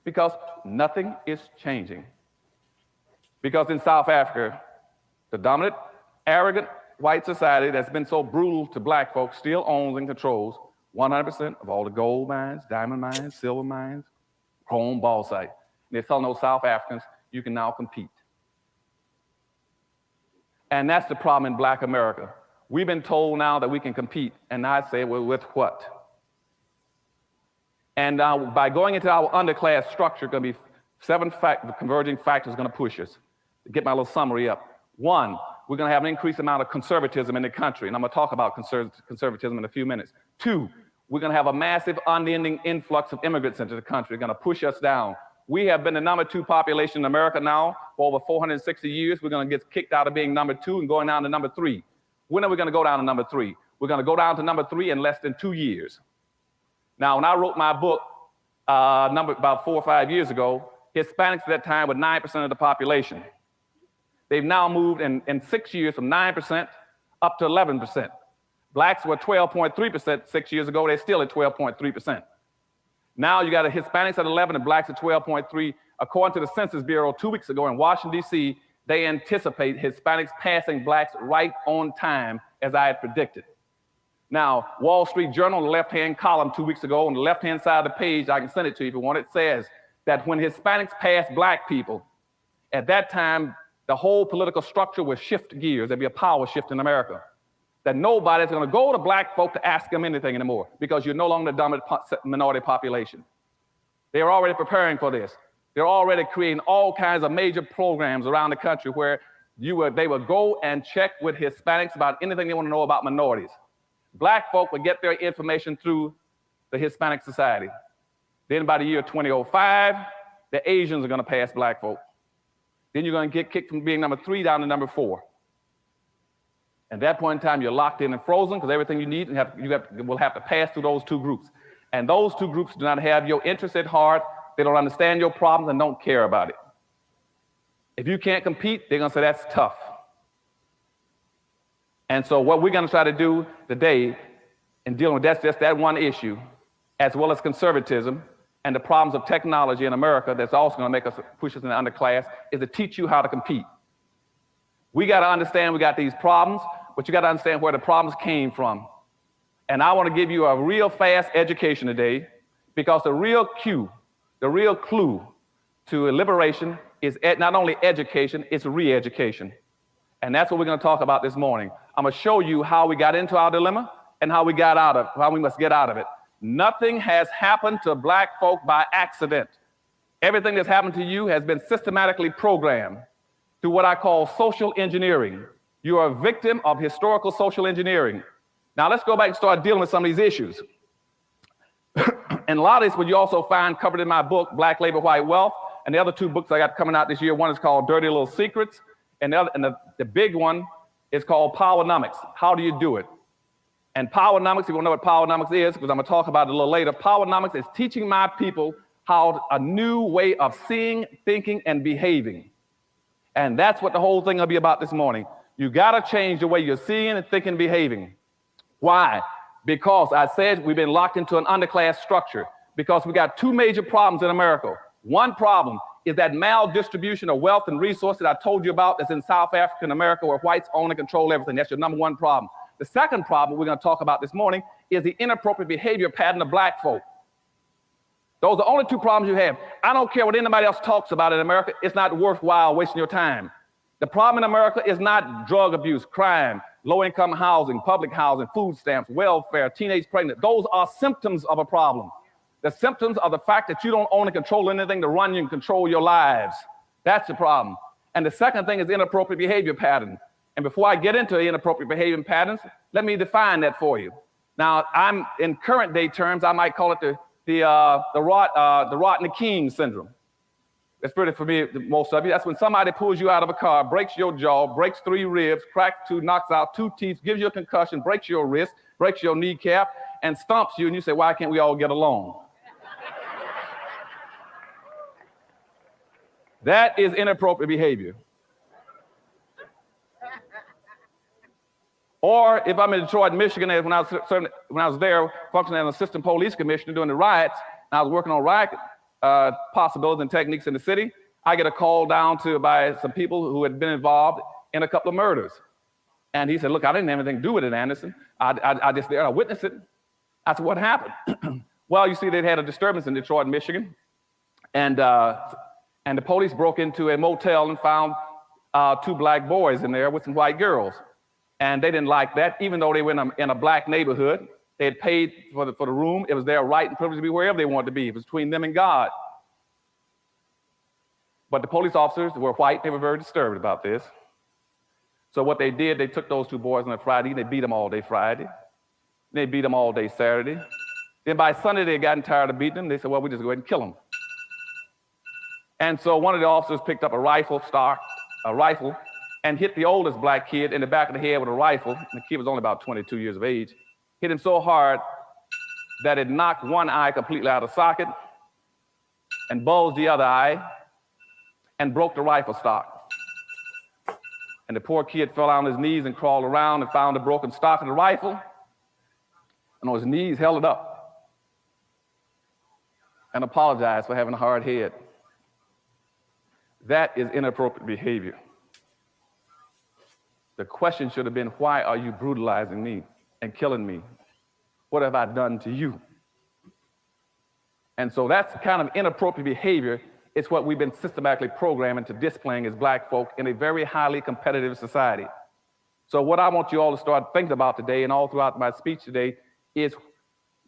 Because nothing is changing. Because in South Africa, the dominant, arrogant white society that's been so brutal to black folks still owns and controls 100% of all the gold mines, diamond mines, silver mines, chrome, bauxite. And they're telling those South Africans, you can now compete. And that's the problem in black America. We've been told now that we can compete, and I say, well, with what? And by going into our underclass structure, going to be 7 converging factors going to push us. To get my little summary up. 1, we're going to have an increased amount of conservatism in the country, and I'm going to talk about conservatism in a few minutes. 2, we're going to have a massive, unending influx of immigrants into the country, going to push us down. We have been the number 2 population in America now for over 460 years. We're going to get kicked out of being number 2 and going down to number 3. When are we going to go down to number 3? We're going to go down to number 3 in less than 2 years. Now, when I wrote my book about 4 or 5 years ago, Hispanics at that time were 9% of the population. They've now moved in 6 years from 9% up to 11%. Blacks were 12.3% 6 years ago. They're still at 12.3%. Now you got the Hispanics at 11 and blacks at 12.3. According to the Census Bureau 2 weeks ago in Washington, D.C., they anticipate Hispanics passing blacks right on time, as I had predicted. Now, Wall Street Journal, the left-hand column 2 weeks ago, on the left-hand side of the page, I can send it to you if you want, it says that when Hispanics pass black people, at that time, the whole political structure will shift gears. There'll be a power shift in America. That nobody's going to go to black folk to ask them anything anymore because you're no longer the dominant minority population. They're already preparing for this. They're already creating all kinds of major programs around the country where they would go and check with Hispanics about anything they want to know about minorities. Black folk would get their information through the Hispanic Society. Then by the year 2005, the Asians are going to pass black folk. Then you're going to get kicked from being number 3 down to number 4. At that point in time, you're locked in and frozen because everything you need will have to pass through those two groups. And those two groups do not have your interest at heart. They don't understand your problems and don't care about it. If you can't compete, they're going to say that's tough. And so what we're going to try to do today in dealing with just that one issue, as well as conservatism and the problems of technology in America that's also going to make us push us in the underclass, is to teach you how to compete. We got to understand we got these problems, but you got to understand where the problems came from. And I want to give you a real fast education today, because the real clue to liberation is not only education, it's re-education. And that's what we're going to talk about this morning. I'm going to show you how we got into our dilemma and how we must get out of it. Nothing has happened to black folk by accident. Everything that's happened to you has been systematically programmed through what I call social engineering. You are a victim of historical social engineering. Now let's go back and start dealing with some of these issues. And a lot of this would you also find covered in my book, Black Labor, White Wealth, and the other two books I got coming out this year. One is called Dirty Little Secrets, and the big one is called Powernomics. How do you do it? And Powernomics, if you want to know what Powernomics is, because I'm going to talk about it a little later, Powernomics is teaching my people a new way of seeing, thinking, and behaving. And that's what the whole thing will be about this morning. You got to change the way you're seeing and thinking and behaving. Why? Because I said we've been locked into an underclass structure, because we got two major problems in America. One problem is that maldistribution of wealth and resources that I told you about that's in South African America, where whites own and control everything. That's your number one problem. The second problem we're going to talk about this morning is the inappropriate behavior pattern of black folk. Those are the only two problems you have. I don't care what anybody else talks about in America. It's not worthwhile wasting your time. The problem in America is not drug abuse, crime, low-income housing, public housing, food stamps, welfare, teenage pregnancy. Those are symptoms of a problem. The symptoms are the fact that you don't own and control anything to run you and control your lives. That's the problem. And the second thing is inappropriate behavior pattern. And before I get into inappropriate behavior patterns, let me define that for you. Now, I'm in current day terms, I might call it the Rodney King syndrome. It's pretty familiar to most of you. That's when somebody pulls you out of a car, breaks your jaw, breaks 3 ribs, cracks 2, knocks out 2 teeth, gives you a concussion, breaks your wrist, breaks your kneecap, and stomps you, and you say, why can't we all get along? That is inappropriate behavior. Or if I'm in Detroit, Michigan, when I was there functioning as an assistant police commissioner during the riots, and I was working on riot possibilities and techniques in the city, I get a call down by some people who had been involved in a couple of murders. And he said, look, I didn't have anything to do with it, Anderson. I just there, I witnessed it. I said, what happened? Well, you see, they'd had a disturbance in Detroit, Michigan, and the police broke into a motel and found 2 black boys in there with some white girls. And they didn't like that, even though they were in a black neighborhood. They had paid for the room. It was their right and privilege to be wherever they wanted to be. It was between them and God. But the police officers were white. They were very disturbed about this. So what they did, they took those 2 boys on a Friday, and they beat them all day Friday. They beat them all day Saturday. Then by Sunday, they had gotten tired of beating them. They said, well, we just go ahead and kill them. And so one of the officers picked up a rifle, and hit the oldest black kid in the back of the head with a rifle. And the kid was only about 22 years of age. Hit him so hard that it knocked one eye completely out of socket and bulged the other eye and broke the rifle stock. And the poor kid fell on his knees and crawled around and found the broken stock of the rifle, and on his knees held it up and apologized for having a hard head. That is inappropriate behavior. The question should have been, why are you brutalizing me and killing me? What have I done to you? And so that's kind of inappropriate behavior. It's what we've been systematically programming to displaying as black folk in a very highly competitive society. So what I want you all to start thinking about today and all throughout my speech today is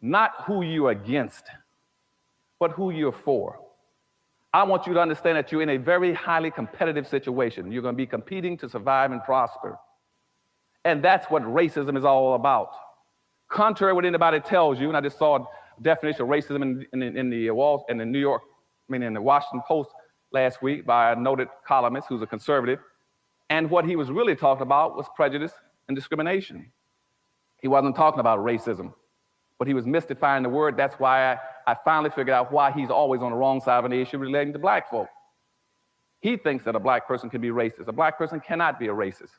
not who you're against, but who you're for. I want you to understand that you're in a very highly competitive situation. You're going to be competing to survive and prosper. And that's what racism is all about. Contrary to what anybody tells you, and I just saw a definition of racism in the Washington Post last week by a noted columnist who's a conservative. And what he was really talking about was prejudice and discrimination. He wasn't talking about racism, but he was mystifying the word. That's why I finally figured out why he's always on the wrong side of an issue relating to black folk. He thinks that a black person can be racist. A black person cannot be a racist.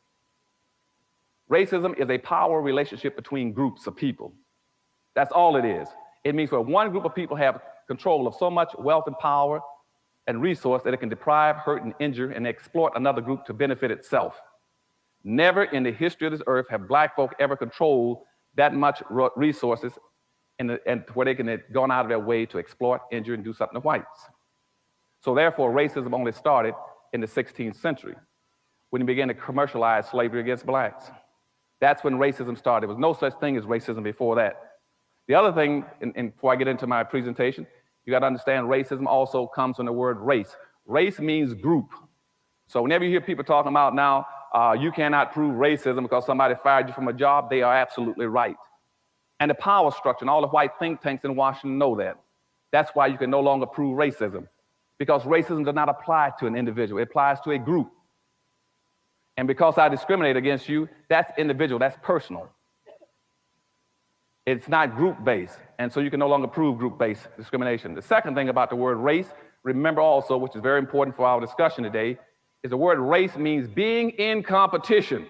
Racism is a power relationship between groups of people. That's all it is. It means where one group of people have control of so much wealth and power and resource that it can deprive, hurt, and injure and exploit another group to benefit itself. Never in the history of this earth have black folk ever controlled that much resources and where they can gone out of their way to exploit, injure, and do something to whites. So therefore, racism only started in the 16th century when he began to commercialize slavery against blacks. That's when racism started. There was no such thing as racism before that. The other thing, and before I get into my presentation, you got to understand racism also comes from the word race. Race means group. So whenever you hear people talking about now, you cannot prove racism because somebody fired you from a job, they are absolutely right. And the power structure and all the white think tanks in Washington know that. That's why you can no longer prove racism, because racism does not apply to an individual. It applies to a group. And because I discriminate against you, that's individual, that's personal. It's not group-based, and so you can no longer prove group-based discrimination. The second thing about the word race, remember also, which is very important for our discussion today, is the word race means being in competition.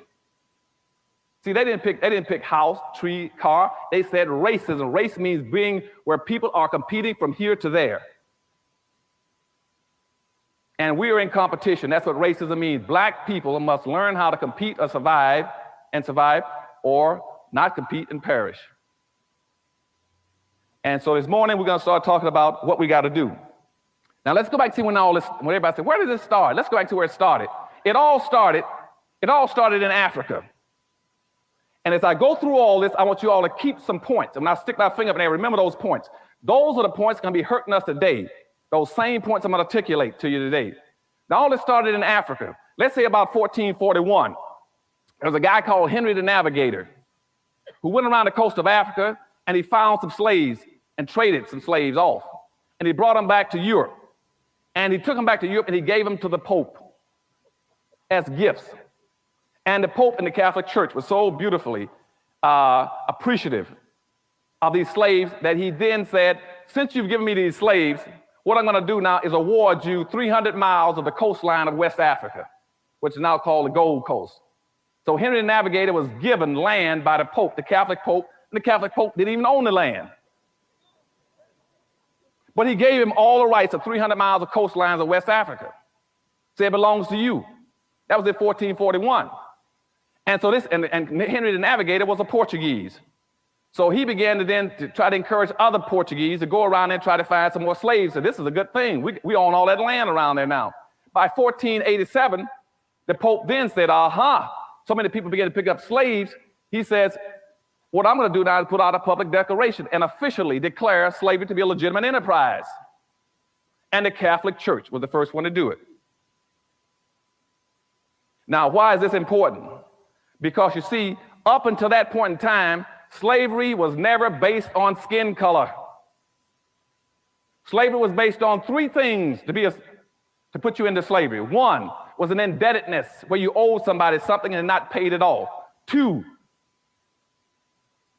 See, they didn't pick house, tree, car. They said racism. Race means being where people are competing from here to there. And we are in competition. That's what racism means. Black people must learn how to compete or survive, or not compete and perish. And so this morning, we're going to start talking about what we got to do. Now, let's go back to when everybody said, where did this start? Let's go back to where it started. It all started in Africa. And as I go through all this, I want you all to keep some points. And when I stick my finger up in there, remember those points. Those are the points that are going to be hurting us today. Those same points I'm going to articulate to you today. Now, all this started in Africa. Let's say about 1441. There was a guy called Henry the Navigator who went around the coast of Africa and he found some slaves and traded some slaves off. And he brought them back to Europe. And he took them back to Europe and he gave them to the Pope as gifts. And the Pope in the Catholic Church was so beautifully appreciative of these slaves that he then said, since you've given me these slaves, what I'm going to do now is award you 300 miles of the coastline of West Africa, which is now called the Gold Coast. So Henry the Navigator was given land by the Pope, the Catholic Pope, and the Catholic Pope didn't even own the land. But he gave him all the rights of 300 miles of coastlines of West Africa. Said it belongs to you. That was in 1441. And so and Henry the Navigator was a Portuguese. So he began to try to encourage other Portuguese to go around and try to find some more slaves. So this is a good thing. We own all that land around there now. By 1487, the Pope then said, so many people began to pick up slaves. He says, what I'm going to do now is put out a public declaration and officially declare slavery to be a legitimate enterprise. And the Catholic Church was the first one to do it. Now, why is this important? Because you see, up until that point in time, slavery was never based on skin color. Slavery was based on three things to put you into slavery. One was an indebtedness, where you owed somebody something and not paid it off. Two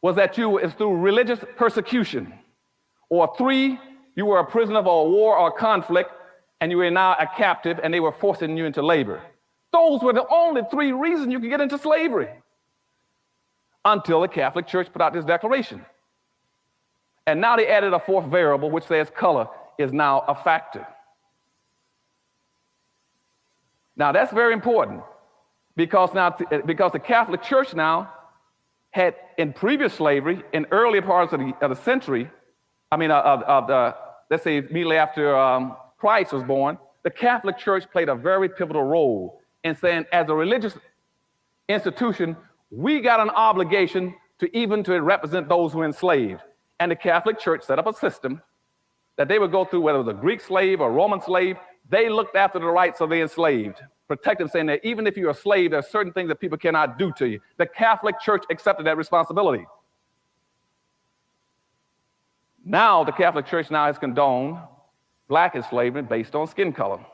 was that it's through religious persecution. Or three, you were a prisoner of a war or conflict, and you were now a captive, and they were forcing you into labor. Those were the only three reasons you could get into slavery, until the Catholic Church put out this declaration. And now they added a fourth variable, which says color is now a factor. Now that's very important, because the Catholic Church now had, in previous slavery, in earlier parts of the century, let's say immediately after Christ was born, the Catholic Church played a very pivotal role in saying, as a religious institution, we got an obligation to represent those who were enslaved. And the Catholic Church set up a system that they would go through, whether it was a Greek slave or a Roman slave. They looked after the rights of the enslaved, protect them, saying that even if you're a slave, there are certain things that people cannot do to you. The Catholic Church accepted that responsibility. Now, the Catholic Church now has condoned black enslavement based on skin color.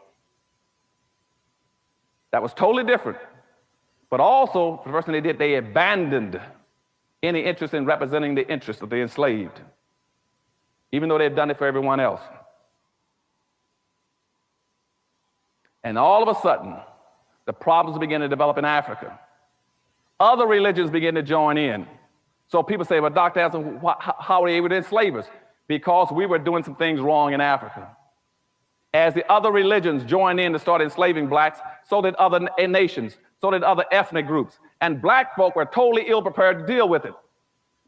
That was totally different But also, the first thing they did, they abandoned any interest in representing the interests of the enslaved, even though they'd done it for everyone else. And all of a sudden, the problems began to develop in Africa. Other religions began to join in. So people say, well, Dr. Anson, how were they able to enslave us? Because we were doing some things wrong in Africa. As the other religions joined in to start enslaving blacks, so did other nations, so did other ethnic groups. And black folk were totally ill-prepared to deal with it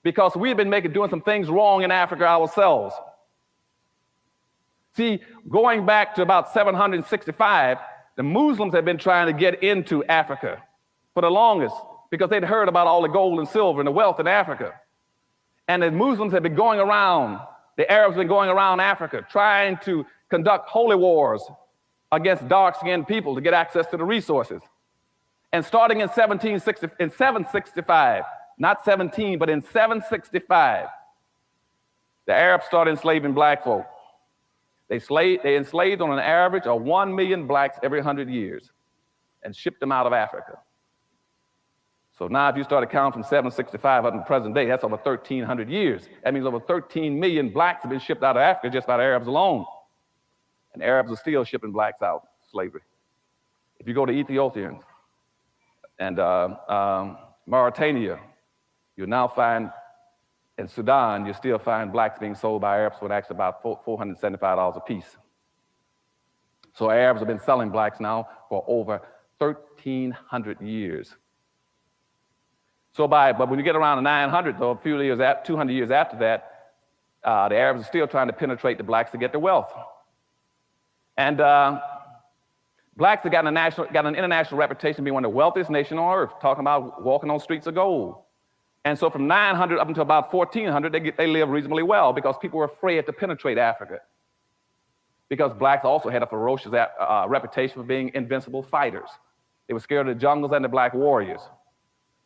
because we had been doing some things wrong in Africa ourselves. See, going back to about 765, the Muslims had been trying to get into Africa for the longest because they'd heard about all the gold and silver and the wealth in Africa. And the Muslims had been going around, the Arabs had been going around Africa trying to conduct holy wars against dark-skinned people to get access to the resources. And starting in 765, not 17, but in 765, the Arabs started enslaving black folk. They enslaved on an average of 1 million blacks every 100 years and shipped them out of Africa. So now if you start counting from 765 up to the present day, that's over 1,300 years. That means over 13 million blacks have been shipped out of Africa just by the Arabs alone. And Arabs are still shipping blacks out, slavery. If you go to Ethiopia and Mauritania, you'll now find, in Sudan, you still find blacks being sold by Arabs for actually about $475 a piece. So Arabs have been selling blacks now for over 1,300 years. But when you get around the 900, though, 200 years after that, the Arabs are still trying to penetrate the blacks to get their wealth. And blacks have gotten an international reputation of being one of the wealthiest nations on earth, talking about walking on streets of gold. And so from 900 up until about 1400, they live reasonably well because people were afraid to penetrate Africa. Because blacks also had a ferocious reputation for being invincible fighters. They were scared of the jungles and the black warriors.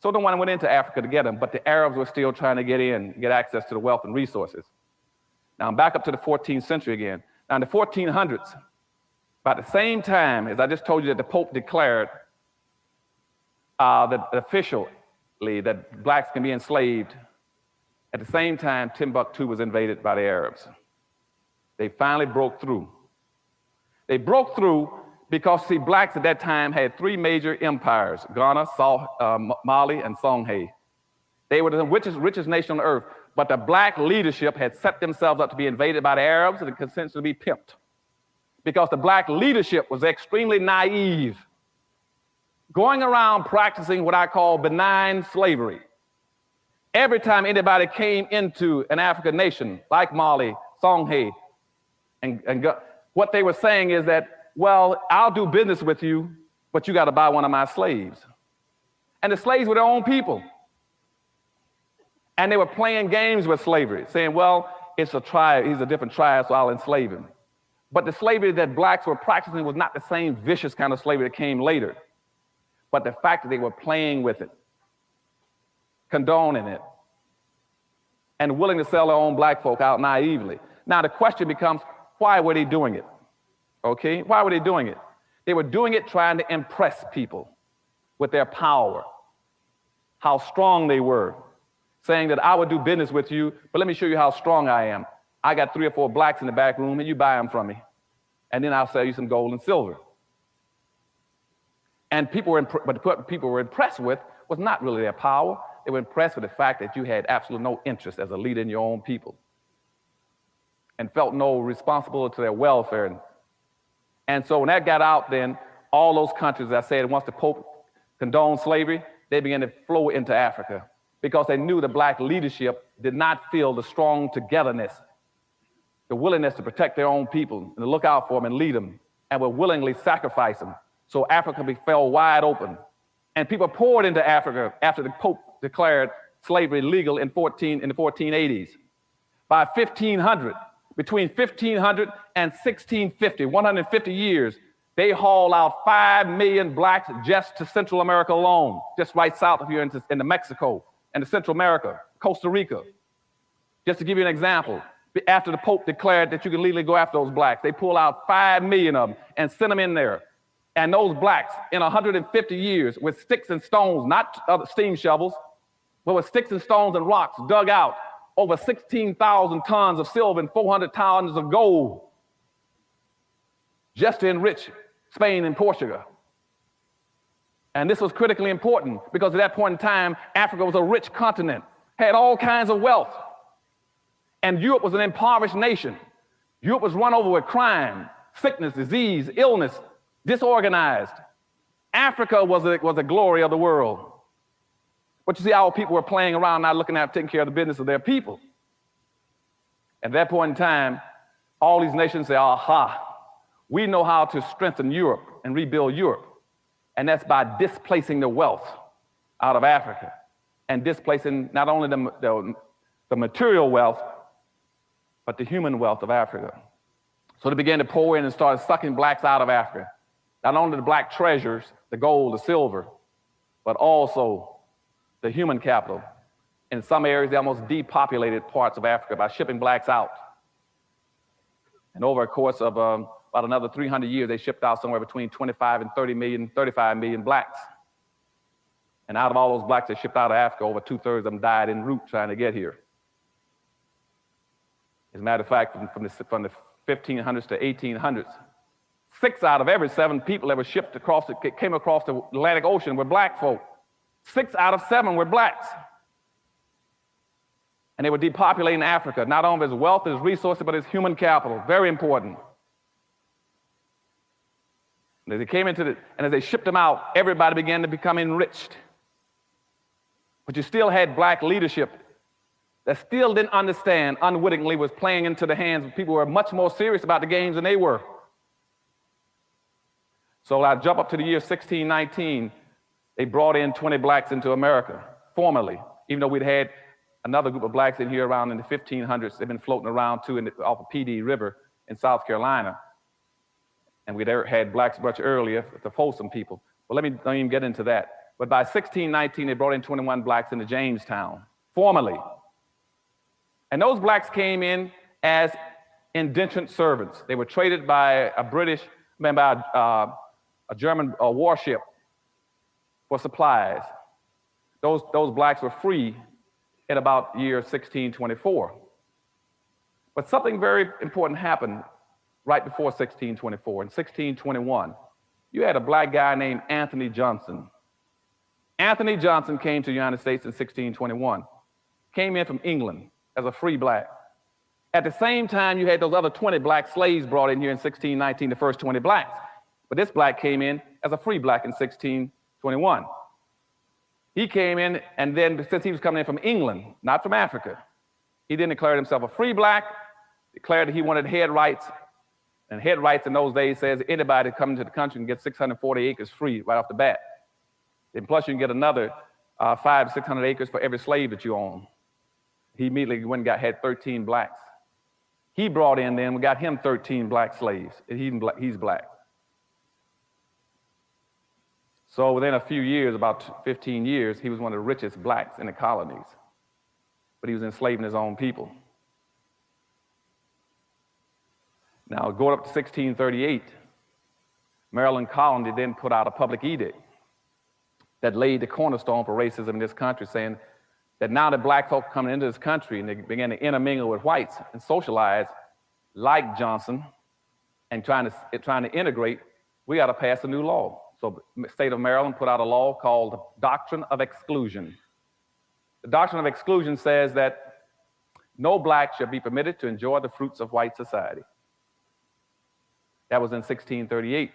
So no one went into Africa to get them, but the Arabs were still trying to get access to the wealth and resources. Now I'm back up to the 14th century again. Now in the 1400s, about the same time as I just told you that the Pope declared that officially that blacks can be enslaved, at the same time Timbuktu was invaded by the Arabs. They finally broke through. They broke through because, see, blacks at that time had three major empires, Ghana, Mali, and Songhai. They were the richest nation on earth, but the black leadership had set themselves up to be invaded by the Arabs and consented to be pimped. Because the black leadership was extremely naive, going around practicing what I call benign slavery. Every time anybody came into an African nation, like Mali, Songhai, and what they were saying is that, well, I'll do business with you, but you got to buy one of my slaves. And the slaves were their own people. And they were playing games with slavery, saying, well, it's a tribe, he's a different tribe, so I'll enslave him. But the slavery that blacks were practicing was not the same vicious kind of slavery that came later, but the fact that they were playing with it, condoning it, and willing to sell their own black folk out naively. Now the question becomes, why were they doing it? Okay, why were they doing it? They were doing it trying to impress people with their power, how strong they were, saying that I would do business with you, but let me show you how strong I am. I got 3 or 4 blacks in the back room and you buy them from me. And then I'll sell you some gold and silver. And what people were impressed with was not really their power. They were impressed with the fact that you had absolutely no interest as a leader in your own people and felt no responsibility to their welfare. And so when that got out, then all those countries, as I said, once the Pope condoned slavery, they began to flow into Africa because they knew the black leadership did not feel the strong togetherness, the willingness to protect their own people and to look out for them and lead them, and would willingly sacrifice them. So Africa fell wide open. And people poured into Africa after the Pope declared slavery legal in the 1480s. By 1500, between 1500 and 1650, 150 years, they hauled out 5 million blacks just to Central America alone, just right south of here into Mexico and to Central America, Costa Rica. Just to give you an example, after the Pope declared that you can legally go after those blacks, they pulled out 5 million of them and sent them in there. And those blacks in 150 years with sticks and stones, not steam shovels, but with sticks and stones and rocks, dug out over 16,000 tons of silver and 400 tons of gold just to enrich Spain and Portugal. And this was critically important because at that point in time, Africa was a rich continent, had all kinds of wealth. And Europe was an impoverished nation. Europe was run over with crime, sickness, disease, illness, disorganized. Africa was the glory of the world. But you see, our people were playing around, not looking at taking care of the business of their people. At that point in time, all these nations say, aha, we know how to strengthen Europe and rebuild Europe. And that's by displacing the wealth out of Africa and displacing not only the material wealth, but the human wealth of Africa. So they began to pour in and started sucking blacks out of Africa. Not only the black treasures, the gold, the silver, but also the human capital. In some areas, they almost depopulated parts of Africa by shipping blacks out. And over a course of about another 300 years, they shipped out somewhere between 25 and 35 million blacks. And out of all those blacks that shipped out of Africa, over 2/3 of them died en route trying to get here. As a matter of fact, from the 1500s to 1800s, 6 out of every 7 people that were shipped across, came across the Atlantic Ocean were black folk. 6 out of 7 were blacks. And they were depopulating Africa, not only its wealth, its resources, but its human capital. Very important. And as they came and as they shipped them out, everybody began to become enriched. But you still had black leadership that still didn't understand, unwittingly was playing into the hands of people who were much more serious about the games than they were. So I jump up to the year 1619. They brought in 20 blacks into America, formally, even though we'd had another group of blacks in here around in the 1500s. They've been floating around too off the PD River in South Carolina. And we'd had blacks much earlier, the Folsom people. But let me don't even get into that. But by 1619, they brought in 21 blacks into Jamestown, formally. And those blacks came in as indentured servants. They were traded by a German warship for supplies. Those blacks were free in about year 1624. But something very important happened right before 1624. In 1621, you had a black guy named Anthony Johnson. Anthony Johnson came to the United States in 1621, came in from England as a free black. At the same time, you had those other 20 black slaves brought in here in 1619, the first 20 blacks. But this black came in as a free black in 1621. He came in, and then since he was coming in from England, not from Africa, he then declared himself a free black, declared that he wanted head rights. And head rights in those days says anybody coming to the country can get 640 acres free right off the bat. And plus you can get another 500 to 600 acres for every slave that you own. He immediately went and had 13 blacks. He brought in then, we got him 13 black slaves. And he's black. So within a few years, about 15 years, he was one of the richest blacks in the colonies. But he was enslaving his own people. Now, going up to 1638, Maryland colony then put out a public edict that laid the cornerstone for racism in this country, saying that now that black folk coming into this country and they began to intermingle with whites and socialize like Johnson and trying to integrate, we got to pass a new law. So the state of Maryland put out a law called the Doctrine of Exclusion. The Doctrine of Exclusion says that no black shall be permitted to enjoy the fruits of white society. That was in 1638.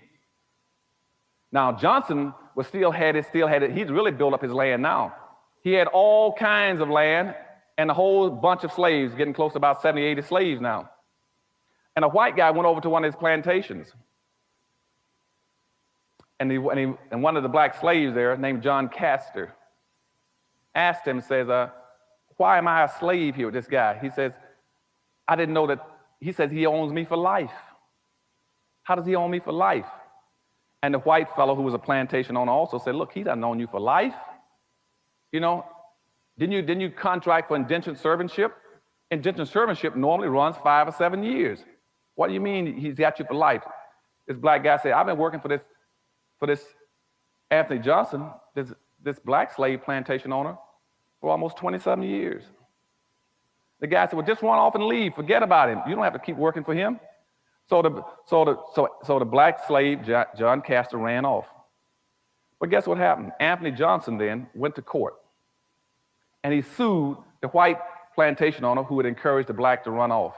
Now, Johnson still had it. He's really built up his land now. He had all kinds of land and a whole bunch of slaves, getting close to about 70, 80 slaves now. And a white guy went over to one of his plantations. And one of the black slaves there, named John Castor, asked him, says, why am I a slave here with this guy? He says, I didn't know that. He says, he owns me for life. How does he own me for life? And the white fellow who was a plantation owner also said, look, he doesn't own you for life. You know, didn't you contract for indentured servantship? Indentured servantship normally runs 5 or 7 years. What do you mean he's got you for life? This black guy said, I've been working for this for this Anthony Johnson, this black slave plantation owner, for almost 27 years. The guy said, well, just run off and leave. Forget about him. You don't have to keep working for him. So the black slave, John Castor, ran off. But guess what happened? Anthony Johnson then went to court, and he sued the white plantation owner who had encouraged the black to run off.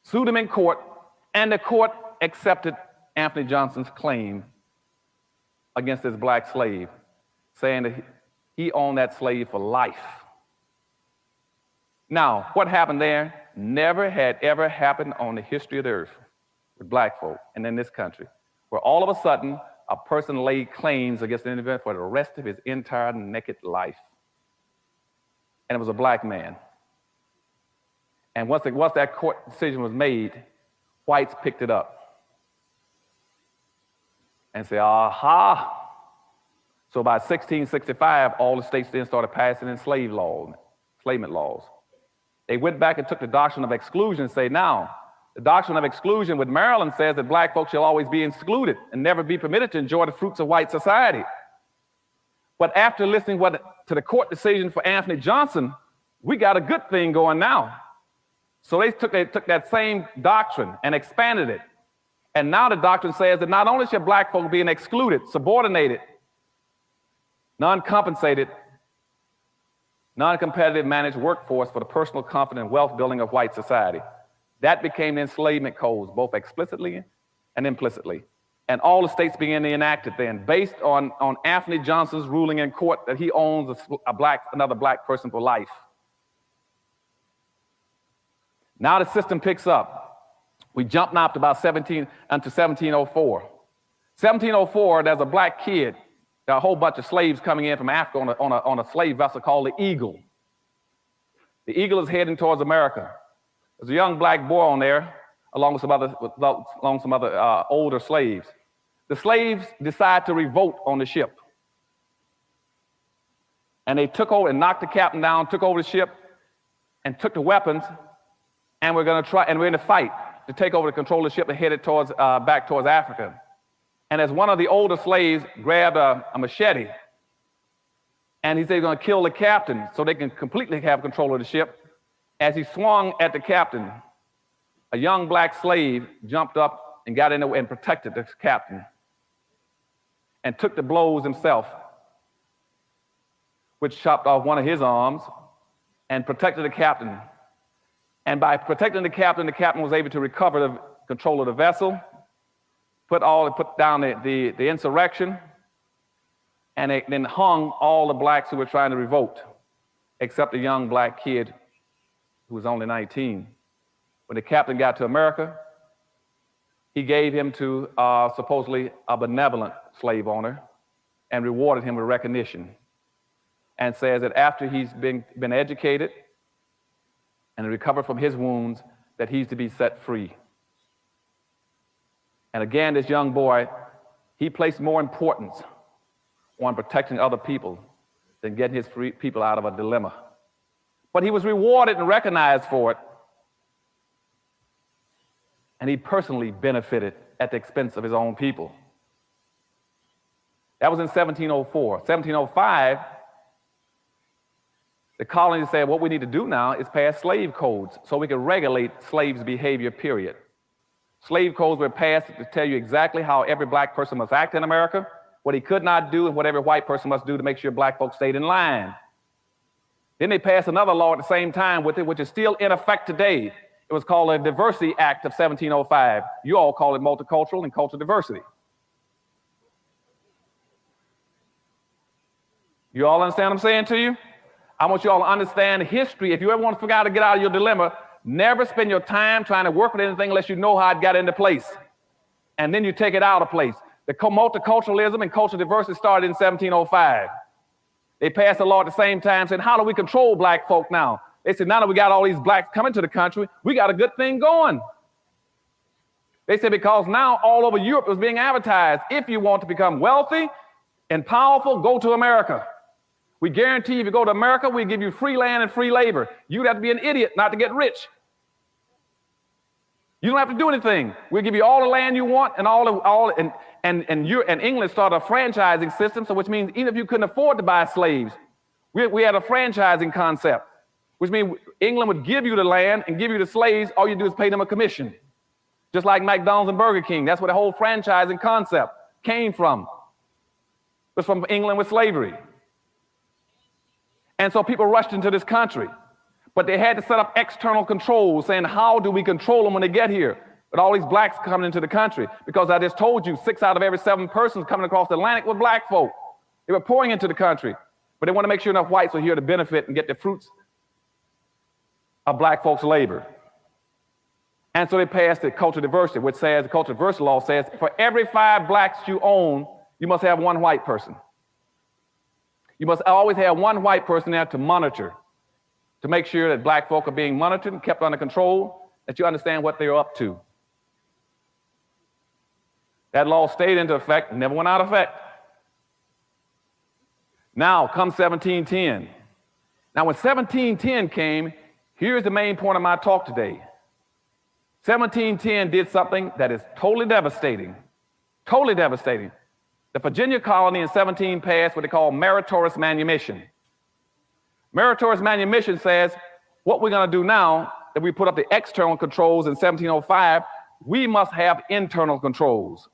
Sued him in court, and the court accepted Anthony Johnson's claim against this black slave, saying that he owned that slave for life. Now, what happened there never had ever happened on the history of the earth with black folk and in this country, where all of a sudden a person laid claims against an individual for the rest of his entire naked life. And it was a black man. And once that court decision was made, whites picked it up and said, aha. So by 1665, all the states then started passing enslavement laws. They went back and took the doctrine of exclusion and say, now, the doctrine of exclusion with Maryland says that black folks shall always be excluded and never be permitted to enjoy the fruits of white society. But after listening to the court decision for Anthony Johnson, we got a good thing going now. So they took that same doctrine and expanded it. And now the doctrine says that not only should black folk be excluded, subordinated, non-compensated, non-competitive managed workforce for the personal comfort and wealth building of white society. That became the enslavement codes, both explicitly and implicitly. And all the states began to enact it then, based on Anthony Johnson's ruling in court that he owns another black person for life. Now the system picks up. We jump now to about 1704. 1704, there's a black kid. There are a whole bunch of slaves coming in from Africa on a slave vessel called the Eagle. The Eagle is heading towards America. There's a young black boy on there, along with some other older slaves. The slaves decide to revolt on the ship. And they took over and knocked the captain down, took over the ship, and took the weapons, and we're in a fight to take over the control of the ship and head it back towards Africa. And as one of the older slaves grabbed a machete, and he said he's going to kill the captain so they can completely have control of the ship. As he swung at the captain, a young black slave jumped up and got in there and protected the captain and took the blows himself, which chopped off one of his arms and protected the captain. And by protecting the captain was able to recover the control of the vessel, put down the insurrection, and they then hung all the blacks who were trying to revolt, except a young black kid who was only 19. When the captain got to America, he gave him to supposedly a benevolent slave owner and rewarded him with recognition, and says that after he's been educated and recovered from his wounds, that he's to be set free. And again, this young boy, he placed more importance on protecting other people than getting his free people out of a dilemma. But he was rewarded and recognized for it. And he personally benefited at the expense of his own people. That was in 1704. 1705, the colonies said, what we need to do now is pass slave codes so we can regulate slaves' behavior, period. Slave codes were passed to tell you exactly how every black person must act in America, what he could not do, and what every white person must do to make sure black folks stayed in line. Then they passed another law at the same time with it, which is still in effect today. It was called the Diversity Act of 1705. You all call it multicultural and cultural diversity. You all understand what I'm saying to you? I want you all to understand history. If you ever want to figure out how to get out of your dilemma, never spend your time trying to work with anything unless you know how it got into place. And then you take it out of place. The multiculturalism and cultural diversity started in 1705. They passed a law at the same time saying, how do we control black folk now? They said, now that we got all these blacks coming to the country, we got a good thing going. They said, because now all over Europe it was being advertised, if you want to become wealthy and powerful, go to America. We guarantee if you go to America, we give you free land and free labor. You'd have to be an idiot not to get rich. You don't have to do anything. We'll give you all the land you want and And England started a franchising system, so which means even if you couldn't afford to buy slaves, we had a franchising concept, which means England would give you the land and give you the slaves. All you do is pay them a commission, just like McDonald's and Burger King. That's where the whole franchising concept came from. It was from England with slavery. And so people rushed into this country, but they had to set up external controls, saying, how do we control them when they get here? But all these blacks coming into the country, because I just told you 6 out of every 7 persons coming across the Atlantic were black folk. They were pouring into the country, but they want to make sure enough whites are here to benefit and get the fruits of black folks' labor. And so they passed the cultural diversity, which says, the cultural diversity law says, for every 5 blacks you own, you must have 1 white person. You must always have 1 white person there to monitor, to make sure that black folk are being monitored and kept under control, that you understand what they're up to. That law stayed into effect, never went out of effect. Now, come 1710. Now, when 1710 came, here's the main point of my talk today. 1710 did something that is totally devastating. Totally devastating. The Virginia colony in 17 passed what they call meritorious manumission. Meritorious manumission says, what we're going to do now, if we put up the external controls in 1705, we must have internal controls.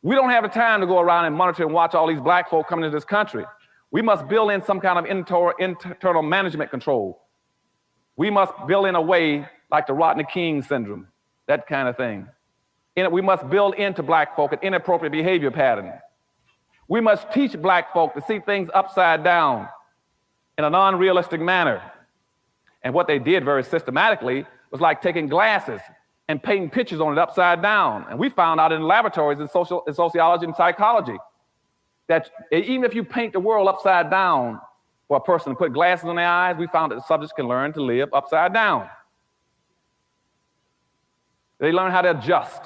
We don't have the time to go around and monitor and watch all these black folk coming into this country. We must build in some kind of internal management control. We must build in a way like the Rodney King syndrome, that kind of thing. We must build into black folk an inappropriate behavior pattern. We must teach black folk to see things upside down in a non-realistic manner. And what they did very systematically was like taking glasses and painting pictures on it upside down. And we found out in laboratories in sociology and psychology that even if you paint the world upside down for a person to put glasses on their eyes, we found that the subjects can learn to live upside down. They learn how to adjust,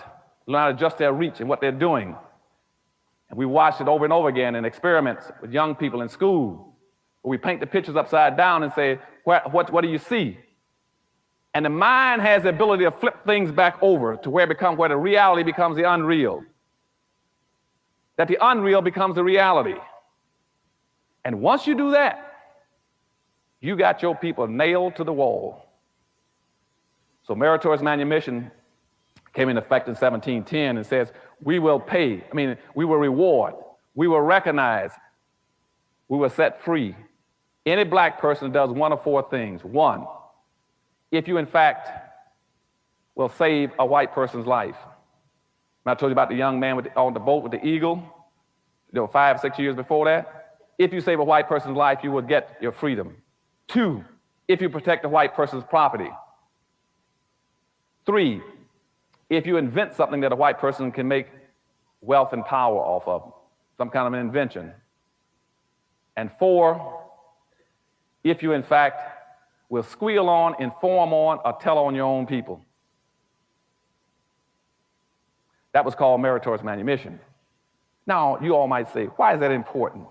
learn how to adjust their reach and what they're doing. And we watched it over and over again in experiments with young people in school, where we paint the pictures upside down and say, what do you see? And the mind has the ability to flip things back over to where the reality becomes the unreal. That the unreal becomes the reality. And once you do that, you got your people nailed to the wall. So meritorious manumission came into effect in 1710 and says, we will reward, we will recognize, we will set free any black person that does 1 of 4 things. 1, if you in fact will save a white person's life. I told you about the young man on the boat with the eagle, 5, 6 years before that. If you save a white person's life, you will get your freedom. 2, if you protect a white person's property. 3, if you invent something that a white person can make wealth and power off of, some kind of an invention. And 4, if you in fact will squeal on, inform on, or tell on your own people. That was called meritorious manumission. Now, you all might say, why is that important?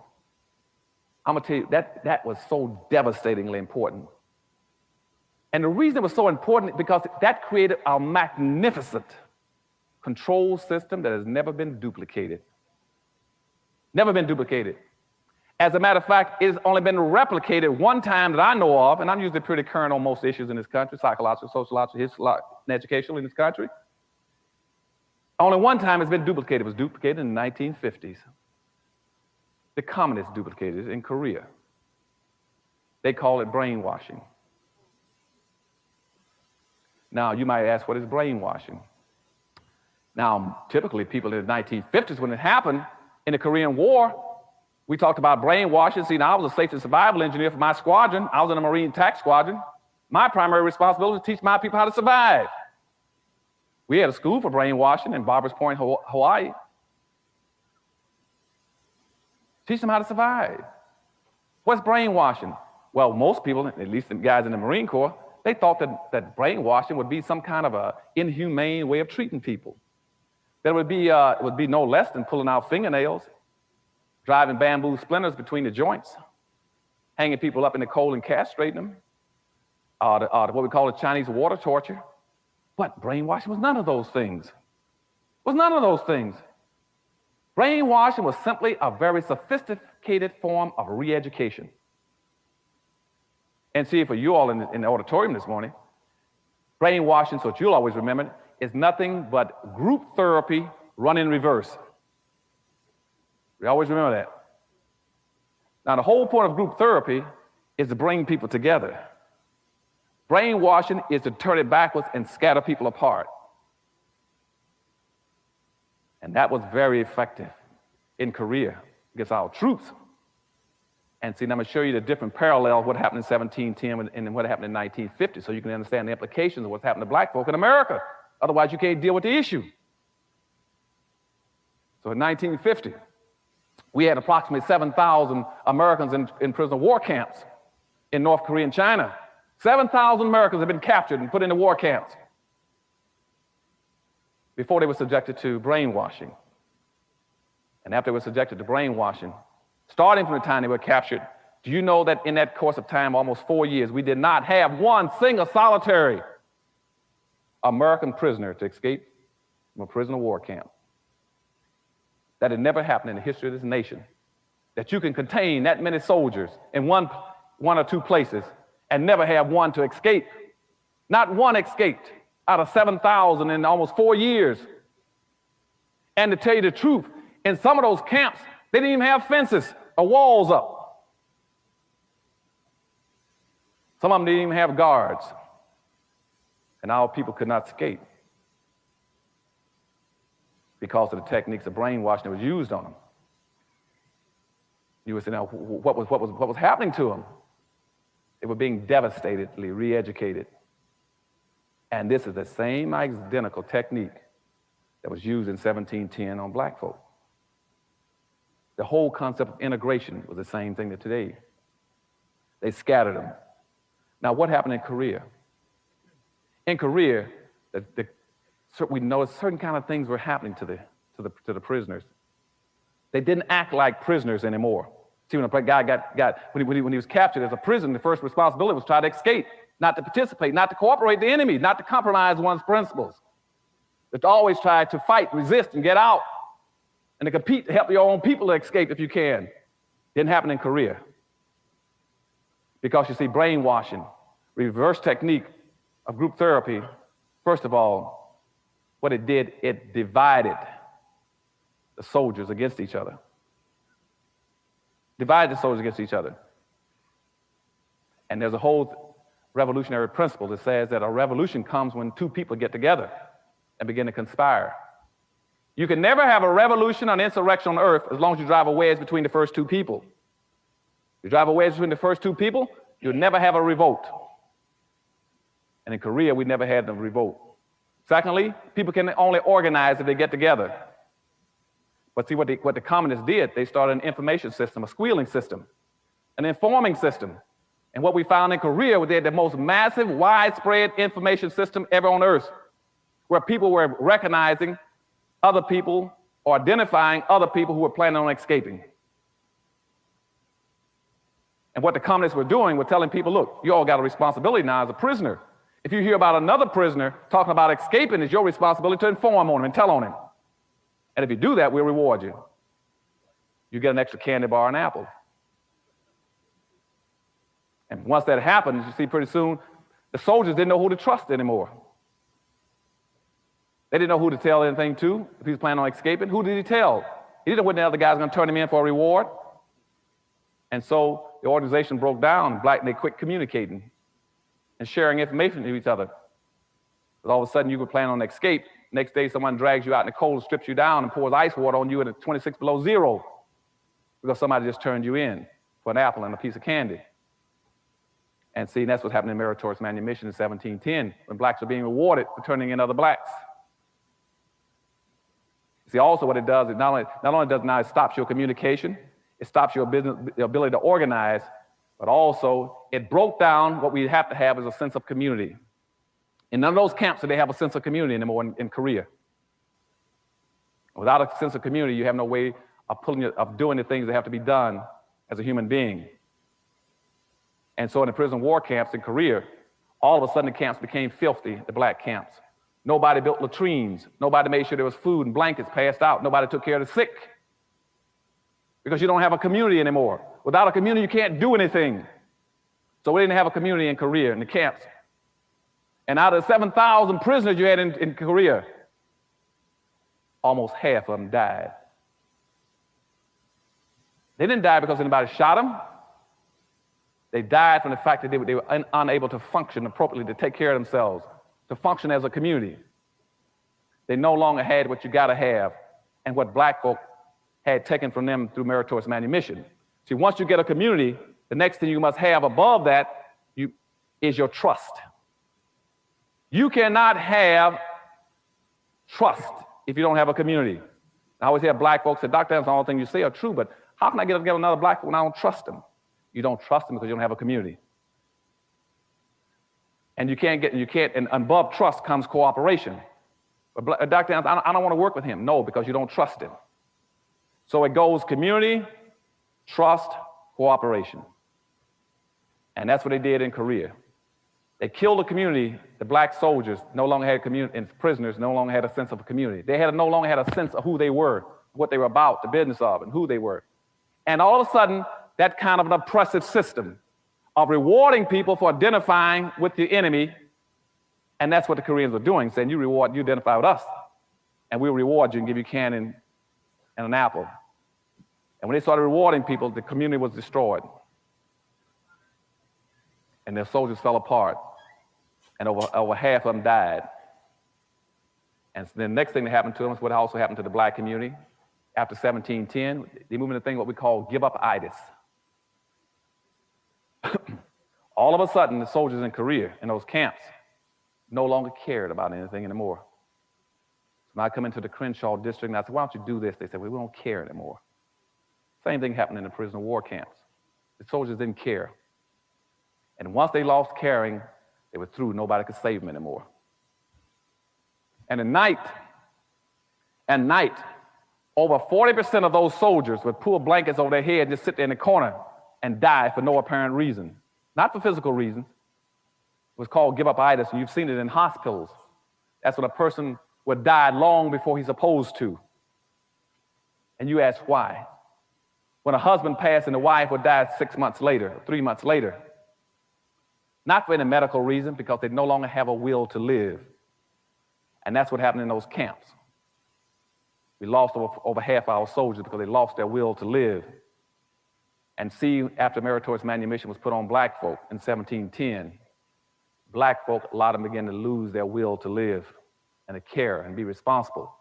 I'm gonna tell you, that was so devastatingly important. And the reason it was so important is because that created a magnificent control system that has never been duplicated. Never been duplicated. As a matter of fact, it has only been replicated 1 time that I know of, and I'm usually pretty current on most issues in this country, psychological, sociological, historical, and educational in this country. Only 1 time it's been duplicated. It was duplicated in the 1950s. The communists duplicated it in Korea. They call it brainwashing. Now, you might ask, what is brainwashing? Now, typically, people in the 1950s, when it happened in the Korean War, we talked about brainwashing. See, now I was a safety and survival engineer for my squadron. I was in a Marine attack squadron. My primary responsibility was to teach my people how to survive. We had a school for brainwashing in Barbers Point, Hawaii. Teach them how to survive. What's brainwashing? Well, most people, at least the guys in the Marine Corps, they thought that brainwashing would be some kind of a inhumane way of treating people. That it would be no less than pulling out fingernails, driving bamboo splinters between the joints, hanging people up in the cold and castrating them, what we call the Chinese water torture. But brainwashing was none of those things. It was none of those things. Brainwashing was simply a very sophisticated form of re-education. And see, for you all in the auditorium this morning, brainwashing, so that you'll always remember, is nothing but group therapy run in reverse. We always remember that. Now, the whole point of group therapy is to bring people together. Brainwashing is to turn it backwards and scatter people apart. And that was very effective in Korea against our troops. And see, now I'm going to show you the different parallels of what happened in 1710 and what happened in 1950, so you can understand the implications of what's happened to black folk in America. Otherwise, you can't deal with the issue. So in 1950, we had approximately 7,000 Americans in prisoner of war camps in North Korea and China. 7,000 Americans have been captured and put into war camps before they were subjected to brainwashing. And after they were subjected to brainwashing, starting from the time they were captured, do you know that in that course of time, almost 4 years, we did not have one single solitary American prisoner to escape from a prisoner of war camp? That had never happened in the history of this nation, that you can contain that many soldiers in one or two places and never have one to escape. Not one escaped out of 7,000 in almost 4 years. And to tell you the truth, in some of those camps, they didn't even have fences or walls up. Some of them didn't even have guards. And our people could not escape because of the techniques of brainwashing that was used on them. You would say, now, what was happening to them? They were being devastatedly re-educated. And this is the same identical technique that was used in 1710 on black folk. The whole concept of integration was the same thing that today. They scattered them. Now, what happened in Korea? In Korea, we noticed certain kind of things were happening to the prisoners. They didn't act like prisoners anymore. See, when a guy when he was captured as a prisoner, the first responsibility was to try to escape, not to participate, not to cooperate with the enemy, not to compromise one's principles. But to always try to fight, resist, and get out, and to compete to help your own people to escape if you can. Didn't happen in Korea. Because you see, brainwashing, reverse technique of group therapy, first of all, what it did, it divided the soldiers against each other. Divided the soldiers against each other. And there's a whole revolutionary principle that says that a revolution comes when two people get together and begin to conspire. You can never have a revolution or an insurrection on earth as long as you drive a wedge between the first two people. You drive a wedge between the first two people, you'll never have a revolt. And in Korea, we never had a revolt. Secondly, people can only organize if they get together. But see what the communists did, they started an information system, a squealing system, an informing system. And what we found in Korea was they had the most massive, widespread information system ever on earth, where people were recognizing other people or identifying other people who were planning on escaping. And what the communists were doing was telling people, look, you all got a responsibility now as a prisoner. If you hear about another prisoner talking about escaping, it's your responsibility to inform on him and tell on him. And if you do that, we'll reward you. You get an extra candy bar and apple. And once that happens, you see pretty soon, the soldiers didn't know who to trust anymore. They didn't know who to tell anything to. If he was planning on escaping, who did he tell? He didn't know when the other guy's going to turn him in for a reward. And so the organization broke down. They quit communicating and sharing information to each other. But all of a sudden, you were planning on escape. Next day, someone drags you out in the cold, strips you down, and pours ice water on you at 26 below zero because somebody just turned you in for an apple and a piece of candy. And see, that's what happened in meritorious manumission in 1710, when blacks were being rewarded for turning in other blacks. See, also what it does is not only does it stops your communication, it stops your ability to organize, but also it broke down what we have to have as a sense of community. In none of those camps did they have a sense of community anymore in Korea. Without a sense of community, you have no way of doing the things that have to be done as a human being. And so in the prison war camps in Korea, all of a sudden the camps became filthy, the black camps. Nobody built latrines. Nobody made sure there was food and blankets passed out. Nobody took care of the sick. because you don't have a community anymore. Without a community, you can't do anything. So we didn't have a community in Korea, in the camps. And out of the 7,000 prisoners you had in Korea, almost half of them died. They didn't die because anybody shot them. They died from the fact that they were unable to function appropriately, to take care of themselves, to function as a community. They no longer had what you gotta have and what black folk had taken from them through meritorious manumission. See, once you get a community, the next thing you must have above that is your trust. You cannot have trust if you don't have a community. I always hear black folks say, Dr. Evans, all the things you say are true, but how can I get together another black folk when I don't trust them? You don't trust them because you don't have a community. And and above trust comes cooperation. But Dr. Evans, I don't want to work with him. No, because you don't trust him. So it goes community, trust, cooperation. And that's what they did in Korea. They killed the community. The black soldiers no longer had a community, and prisoners no longer had a sense of a community. They no longer had a sense of who they were, what they were about, the business of, and who they were. And all of a sudden, that kind of an oppressive system of rewarding people for identifying with the enemy, and that's what the Koreans were doing, saying you identify with us, and we'll reward you and give you a can and an apple. And when they started rewarding people, the community was destroyed. And their soldiers fell apart, and over half of them died. And so the next thing that happened to them is what also happened to the black community. After 1710, they moved into a thing what we call give-up-itis. All of a sudden, the soldiers in Korea, in those camps, no longer cared about anything anymore. So when I come into the Crenshaw district and I said, why don't you do this? They said, well, we don't care anymore. Same thing happened in the prisoner of war camps. The soldiers didn't care. And once they lost caring, they were through. Nobody could save them anymore. And at night, over 40% of those soldiers would pull blankets over their head and just sit there in the corner and die for no apparent reason. Not for physical reasons. It was called give-up-itis, and you've seen it in hospitals. That's when a person would die long before he's supposed to. And you ask why. When a husband passed and the wife would die 6 months later, 3 months later. Not for any medical reason, because they no longer have a will to live. And that's what happened in those camps. We lost over half our soldiers because they lost their will to live. And see, after meritorious manumission was put on black folk in 1710, black folk, a lot of them began to lose their will to live and to care and be responsible.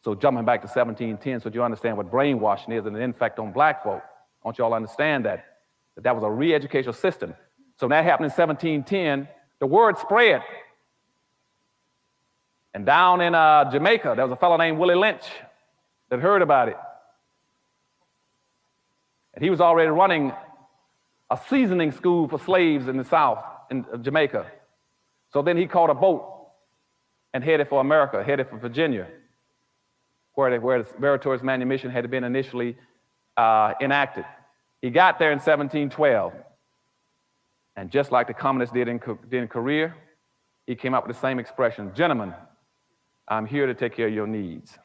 So jumping back to 1710, so you understand what brainwashing is and an effect on black folk. I want you all to understand that was a re-educational system. So that happened in 1710, the word spread. And down in Jamaica, there was a fellow named Willie Lynch that heard about it. And he was already running a seasoning school for slaves in the South, in Jamaica. So then he caught a boat and headed for America, headed for Virginia, where the meritorious manumission had been initially enacted. He got there in 1712. And just like the communists did in Korea, he came up with the same expression, gentlemen, I'm here to take care of your needs.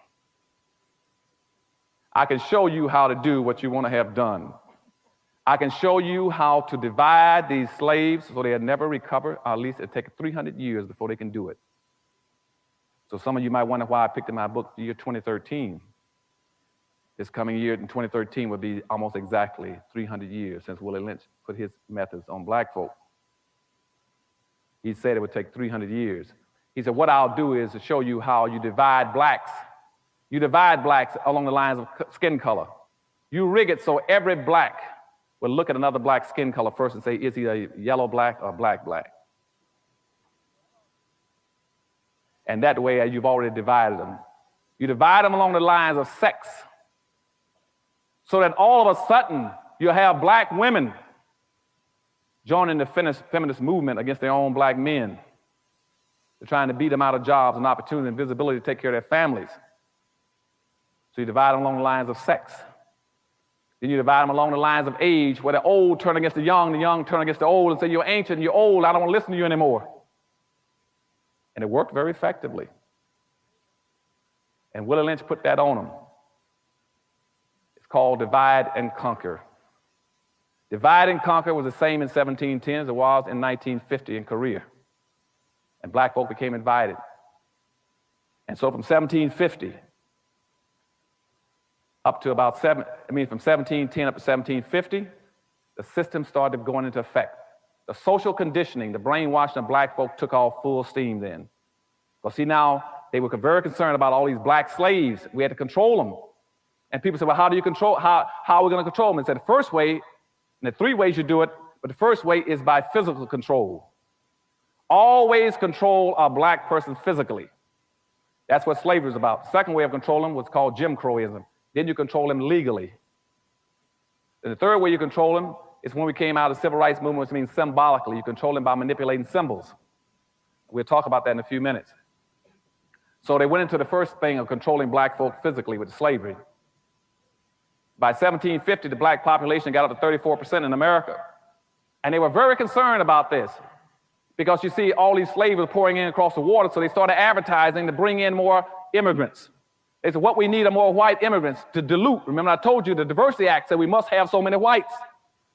I can show you how to do what you want to have done. I can show you how to divide these slaves so they'll never recover, or at least it'll take 300 years before they can do it. So some of you might wonder why I picked in my book the year 2013. This coming year in 2013 would be almost exactly 300 years since Willie Lynch put his methods on black folk. He said it would take 300 years. He said, what I'll do is to show you how you divide blacks. You divide blacks along the lines of skin color. You rig it so every black will look at another black skin color first and say, is he a yellow black or black black? And that way you've already divided them. You divide them along the lines of sex, so that all of a sudden you have black women joining the feminist movement against their own black men. They're trying to beat them out of jobs and opportunity and visibility to take care of their families. So you divide them along the lines of sex. Then you divide them along the lines of age, where the old turn against the young turn against the old and say, you're ancient, you're old, I don't want to listen to you anymore. And it worked very effectively. And Willie Lynch put that on them. called divide and conquer. Divide and conquer was the same in 1710 as it was in 1950 in Korea. And black folk became divided. And so from 1750 up to about from 1710 up to 1750, the system started going into effect. The social conditioning, the brainwashing of black folk took off full steam then. Because see, now they were very concerned about all these black slaves. We had to control them. And people said, well, how are we going to control them? And said, the first way, and there are three ways you do it, but the first way is by physical control. Always control a black person physically. That's what slavery is about. The second way of controlling them was called Jim Crowism. Then you control them legally. And the third way you control them is when we came out of the civil rights movement, which means symbolically. You control them by manipulating symbols. We'll talk about that in a few minutes. So they went into the first thing of controlling black folk physically with slavery. By 1750, the black population got up to 34% in America. And they were very concerned about this because you see all these slaves were pouring in across the water, so they started advertising to bring in more immigrants. They said, what we need are more white immigrants to dilute. Remember I told you the Diversity Act said we must have so many whites.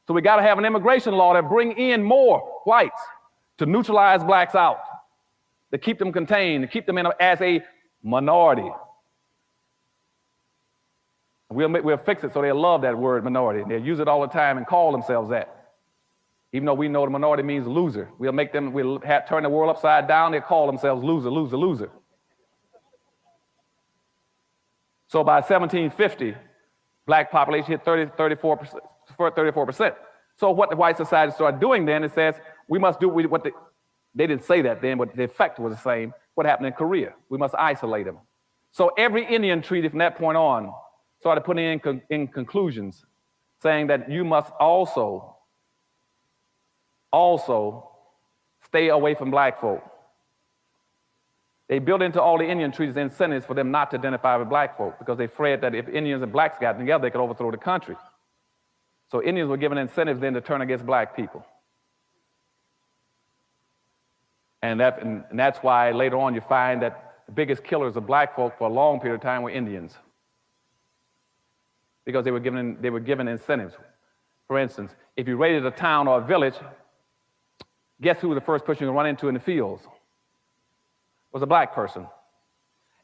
So we got to have an immigration law that bring in more whites to neutralize blacks out, to keep them contained, to keep them in as a minority. We'll fix it so they'll love that word minority. They'll use it all the time and call themselves that. Even though we know the minority means loser. We'll turn the world upside down. They'll call themselves loser, loser, loser. So by 1750, black population hit 34%. So what the white society started doing then, it says, we must do what they didn't say that then, but the effect was the same. What happened in Korea? We must isolate them. So every Indian treaty from that point on started putting in conclusions saying that you must also stay away from black folk. They built into all the Indian treaties incentives for them not to identify with black folk because they afraid that if Indians and blacks got together, they could overthrow the country. So Indians were given incentives then to turn against black people. And that's why later on you find that the biggest killers of black folk for a long period of time were Indians. Because they were given incentives. For instance, if you raided a town or a village, guess who was the first person you run into in the fields? Was a black person.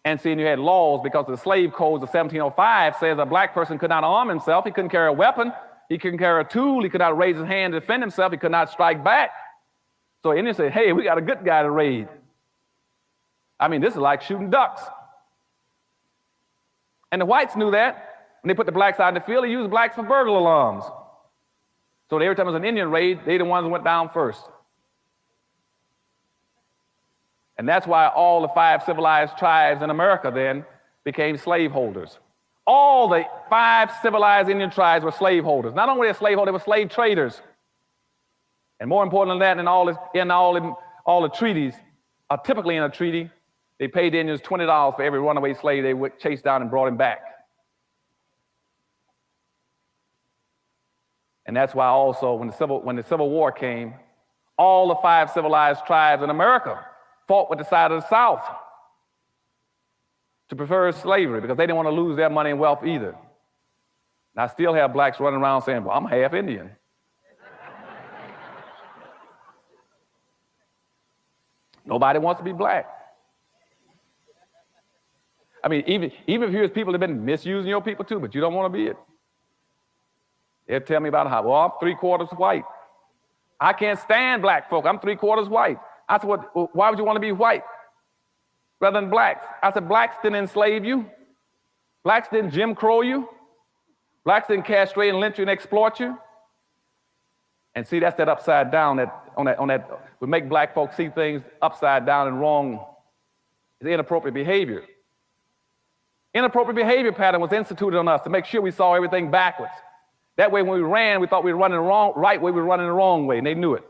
And see, and you had laws because of the slave codes of 1705 says a black person could not arm himself, he couldn't carry a weapon, he couldn't carry a tool, he could not raise his hand to defend himself, he could not strike back. So Indians said, hey, we got a good guy to raid. I mean, this is like shooting ducks. And the whites knew that. When they put the blacks out in the field, they used blacks for burglar alarms. So every time there was an Indian raid, they the ones that went down first. And that's why all the 5 civilized tribes in America then became slaveholders. All the 5 civilized Indian tribes were slaveholders. Not only were they slaveholders, they were slave traders. And more important than that, in all the treaties, typically in a treaty, they paid the Indians $20 for every runaway slave they chased down and brought him back. And that's why also when the Civil War came, all the 5 civilized tribes in America fought with the side of the South to prefer slavery because they didn't want to lose their money and wealth either. And I still have blacks running around saying, well, I'm half Indian. Nobody wants to be black. I mean, even if here's people that have been misusing your people too, but you don't want to be it. They'll tell me about how, well, I'm 3/4 white. I can't stand black folk. I'm 3/4 white. I said, well, why would you want to be white rather than blacks? I said, blacks didn't enslave you. Blacks didn't Jim Crow you. Blacks didn't castrate and lynch you and exploit you. And see, that's that upside down, that would make black folks see things upside down and wrong. It's inappropriate behavior. Inappropriate behavior pattern was instituted on us to make sure we saw everything backwards. That way when we ran, we thought we were running the right way, we were running the wrong way, and they knew it.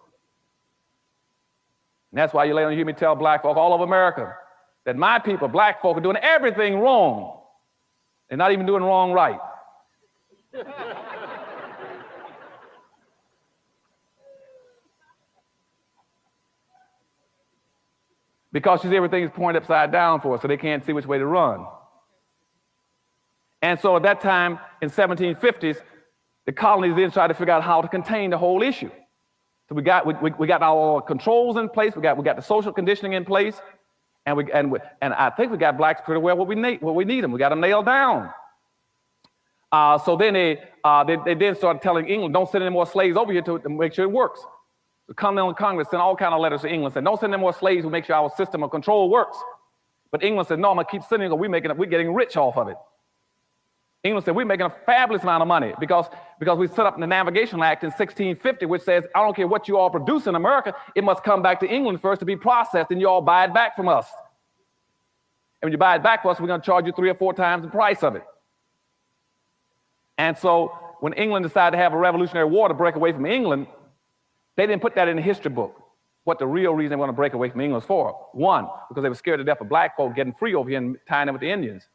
And that's why you later hear me tell black folk all over America that my people, black folk, are doing everything wrong. They're not even doing wrong right. Because everything is pointed upside down for us, so they can't see which way to run. And so at that time, in 1750s, the colonies then tried to figure out how to contain the whole issue. So we got our controls in place, we got the social conditioning in place, and I think we got blacks pretty well what we need them. We got them nailed down. So then they then started telling England, don't send any more slaves over here to make sure it works. The Continental Congress sent all kinds of letters to England saying, don't send any more slaves to make sure our system of control works. But England said, no, I'm gonna keep sending them, we're getting rich off of it. England said, we're making a fabulous amount of money because we set up the Navigation Act in 1650, which says, I don't care what you all produce in America, it must come back to England first to be processed, and you all buy it back from us. And when you buy it back from us, we're gonna charge you 3 or 4 times the price of it. And so when England decided to have a Revolutionary War to break away from England, they didn't put that in the history book, what the real reason they want to break away from England was for. 1, because they were scared to death of black folk getting free over here and tying them with the Indians.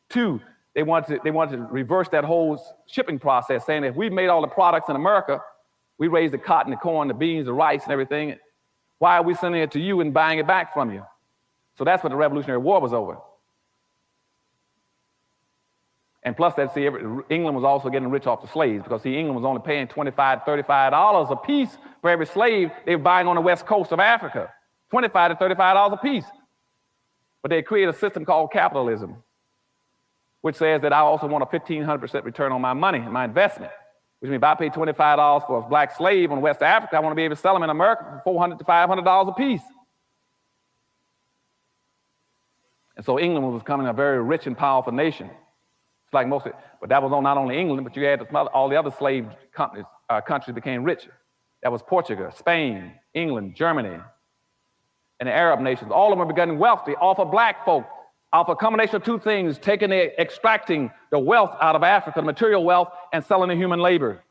2, they wanted to reverse that whole shipping process, saying if we made all the products in America, we raised the cotton, the corn, the beans, the rice, and everything, why are we sending it to you and buying it back from you? So that's what the Revolutionary War was over. And plus, England was also getting rich off the slaves because, England was only paying $25 to $35 a piece for every slave they were buying on the west coast of Africa. $25 to $35 a piece. But they created a system called capitalism, which says that I also want a 1,500% return on my money, my investment. Which means if I pay $25 for a black slave on West Africa, I want to be able to sell them in America for $400 to $500 a piece. And so England was becoming a very rich and powerful nation. Like most of it, but that was not only England, but you had all the other slave countries became rich. That was Portugal, Spain, England, Germany, and the Arab nations. All of them were becoming wealthy off of black folk, off a combination of 2 things, extracting the wealth out of Africa, the material wealth, and selling the human labor.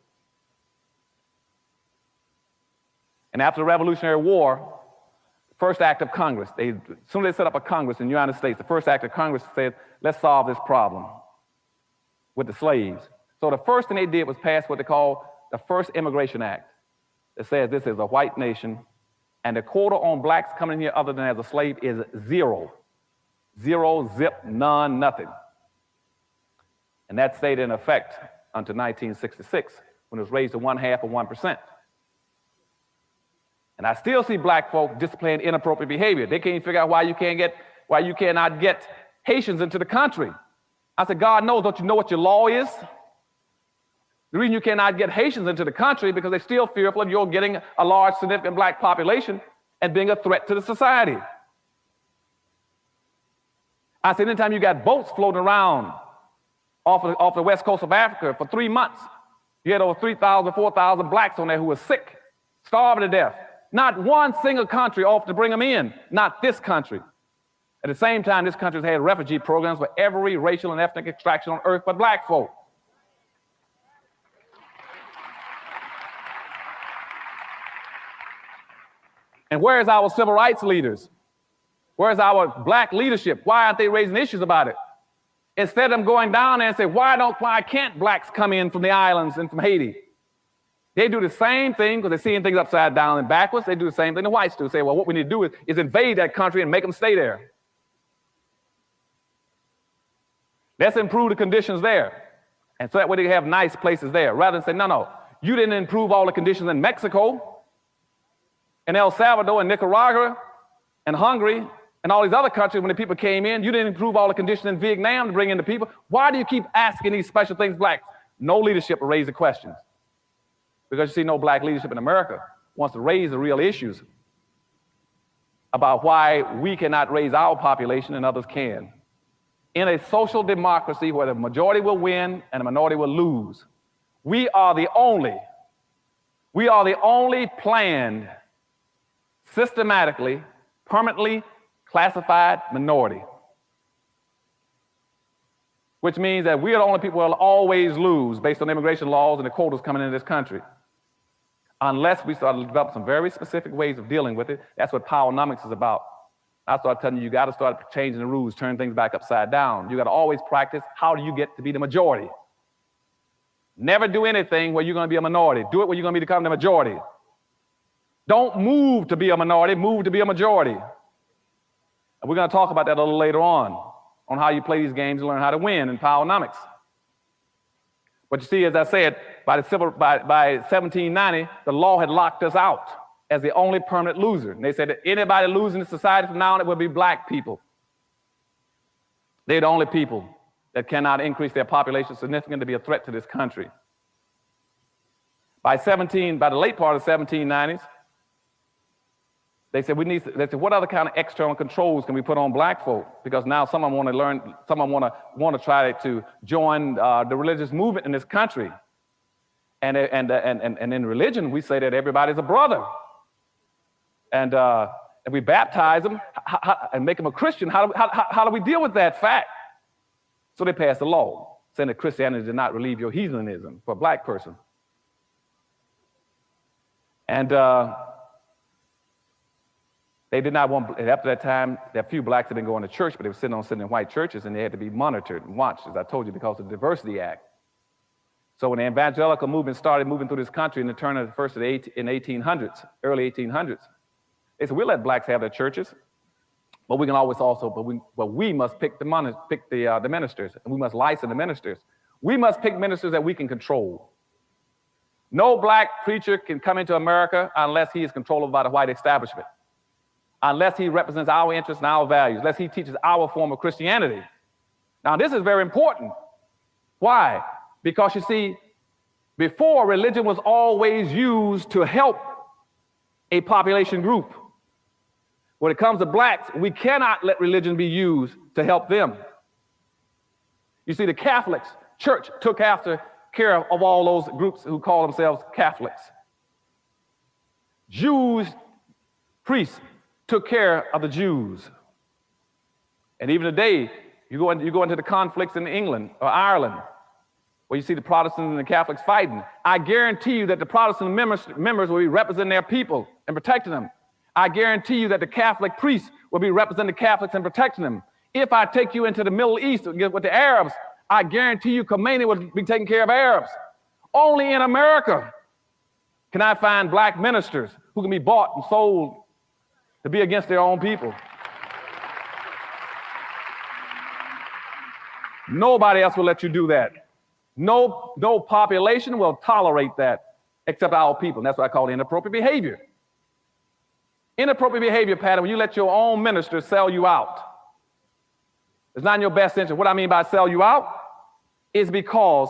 And after the Revolutionary War, the first act of Congress, as soon as they set up a Congress in the United States, the first act of Congress said, let's solve this problem with the slaves. So the first thing they did was pass what they call the First Immigration Act. That says this is a white nation, and the quota on blacks coming here other than as a slave is 0. 0, zip, none, nothing. And that stayed in effect until 1966, when it was raised to 1/2 of 1%. And I still see black folk displaying inappropriate behavior. They can't figure out why you cannot get Haitians into the country. I said, God knows, don't you know what your law is? The reason you cannot get Haitians into the country because they're still fearful of you getting a large, significant black population and being a threat to the society. I said, anytime you got boats floating around off the west coast of Africa for 3 months, you had over 3,000, 4,000 blacks on there who were sick, starving to death. Not one single country offered to bring them in, not this country. At the same time, this country has had refugee programs for every racial and ethnic extraction on earth but black folk. And where's our civil rights leaders? Where's our black leadership? Why aren't they raising issues about it? Instead of them going down there and say, why can't blacks come in from the islands and from Haiti? They do the same thing because they're seeing things upside down and backwards. They do the same thing the whites do. Say, well, what we need to do is invade that country and make them stay there. Let's improve the conditions there. And so that way they have nice places there. Rather than say, no, you didn't improve all the conditions in Mexico, and El Salvador, and Nicaragua, and Hungary, and all these other countries when the people came in. You didn't improve all the conditions in Vietnam to bring in the people. Why do you keep asking these special things, blacks? No leadership will raise the questions. Because you see, no black leadership in America wants to raise the real issues about why we cannot raise our population and others can. In a social democracy where the majority will win and the minority will lose, we are the only planned, systematically, permanently classified minority. Which means that we are the only people who will always lose based on immigration laws and the quotas coming into this country. Unless we start to develop some very specific ways of dealing with it. That's what powernomics is about. I start telling you got to start changing the rules, turn things back upside down. You got to always practice, how do you get to be the majority? Never do anything where you're going to be a minority. Do it where you're going to become the majority. Don't move to be a minority, move to be a majority. And we're going to talk about that a little later on how you play these games and learn how to win in powernomics. But you see, as I said, by 1790, the law had locked us out as the only permanent loser. And they said that anybody losing in society from now on, it would be black people. They're the only people that cannot increase their population significantly to be a threat to this country. By the late part of the 1790s, they said what other kind of external controls can we put on black folk? Because now someone want to learn, someone want to try to join the religious movement in this country. And in religion, we say that everybody's a brother. And if we baptize them and make them a Christian, how do we deal with that fact? So they passed a law saying that Christianity did not relieve your heathenism for a black person. And they did not want, after that time, there are few blacks that didn't go into church, but they were sitting in white churches, and they had to be monitored and watched, as I told you, because of the Diversity Act. So when the evangelical movement started moving through this country in the turn of the first of the 1800s, early 1800s, they said, we'll let blacks have their churches, but we can always also, but we must pick the ministers, and we must license the ministers. We must pick ministers that we can control. No black preacher can come into America unless he is controlled by the white establishment, unless he represents our interests and our values, unless he teaches our form of Christianity. Now, this is very important. Why? Because you see, before, religion was always used to help a population group. When it comes to blacks, we cannot let religion be used to help them. You see, the Catholics, church took care of all those groups who call themselves Catholics. Jews, priests, took care of the Jews. And even today, you go into the conflicts in England or Ireland, where you see the Protestants and the Catholics fighting. I guarantee you that the Protestant members will be representing their people and protecting them. I guarantee you that the Catholic priests will be representing the Catholics and protecting them. If I take you into the Middle East with the Arabs, I guarantee you Khomeini will be taking care of Arabs. Only in America can I find black ministers who can be bought and sold to be against their own people. Nobody else will let you do that. No population will tolerate that except our people. And that's what I call inappropriate behavior. Inappropriate behavior pattern when you let your own ministers sell you out. It's not in your best interest. What I mean by sell you out is because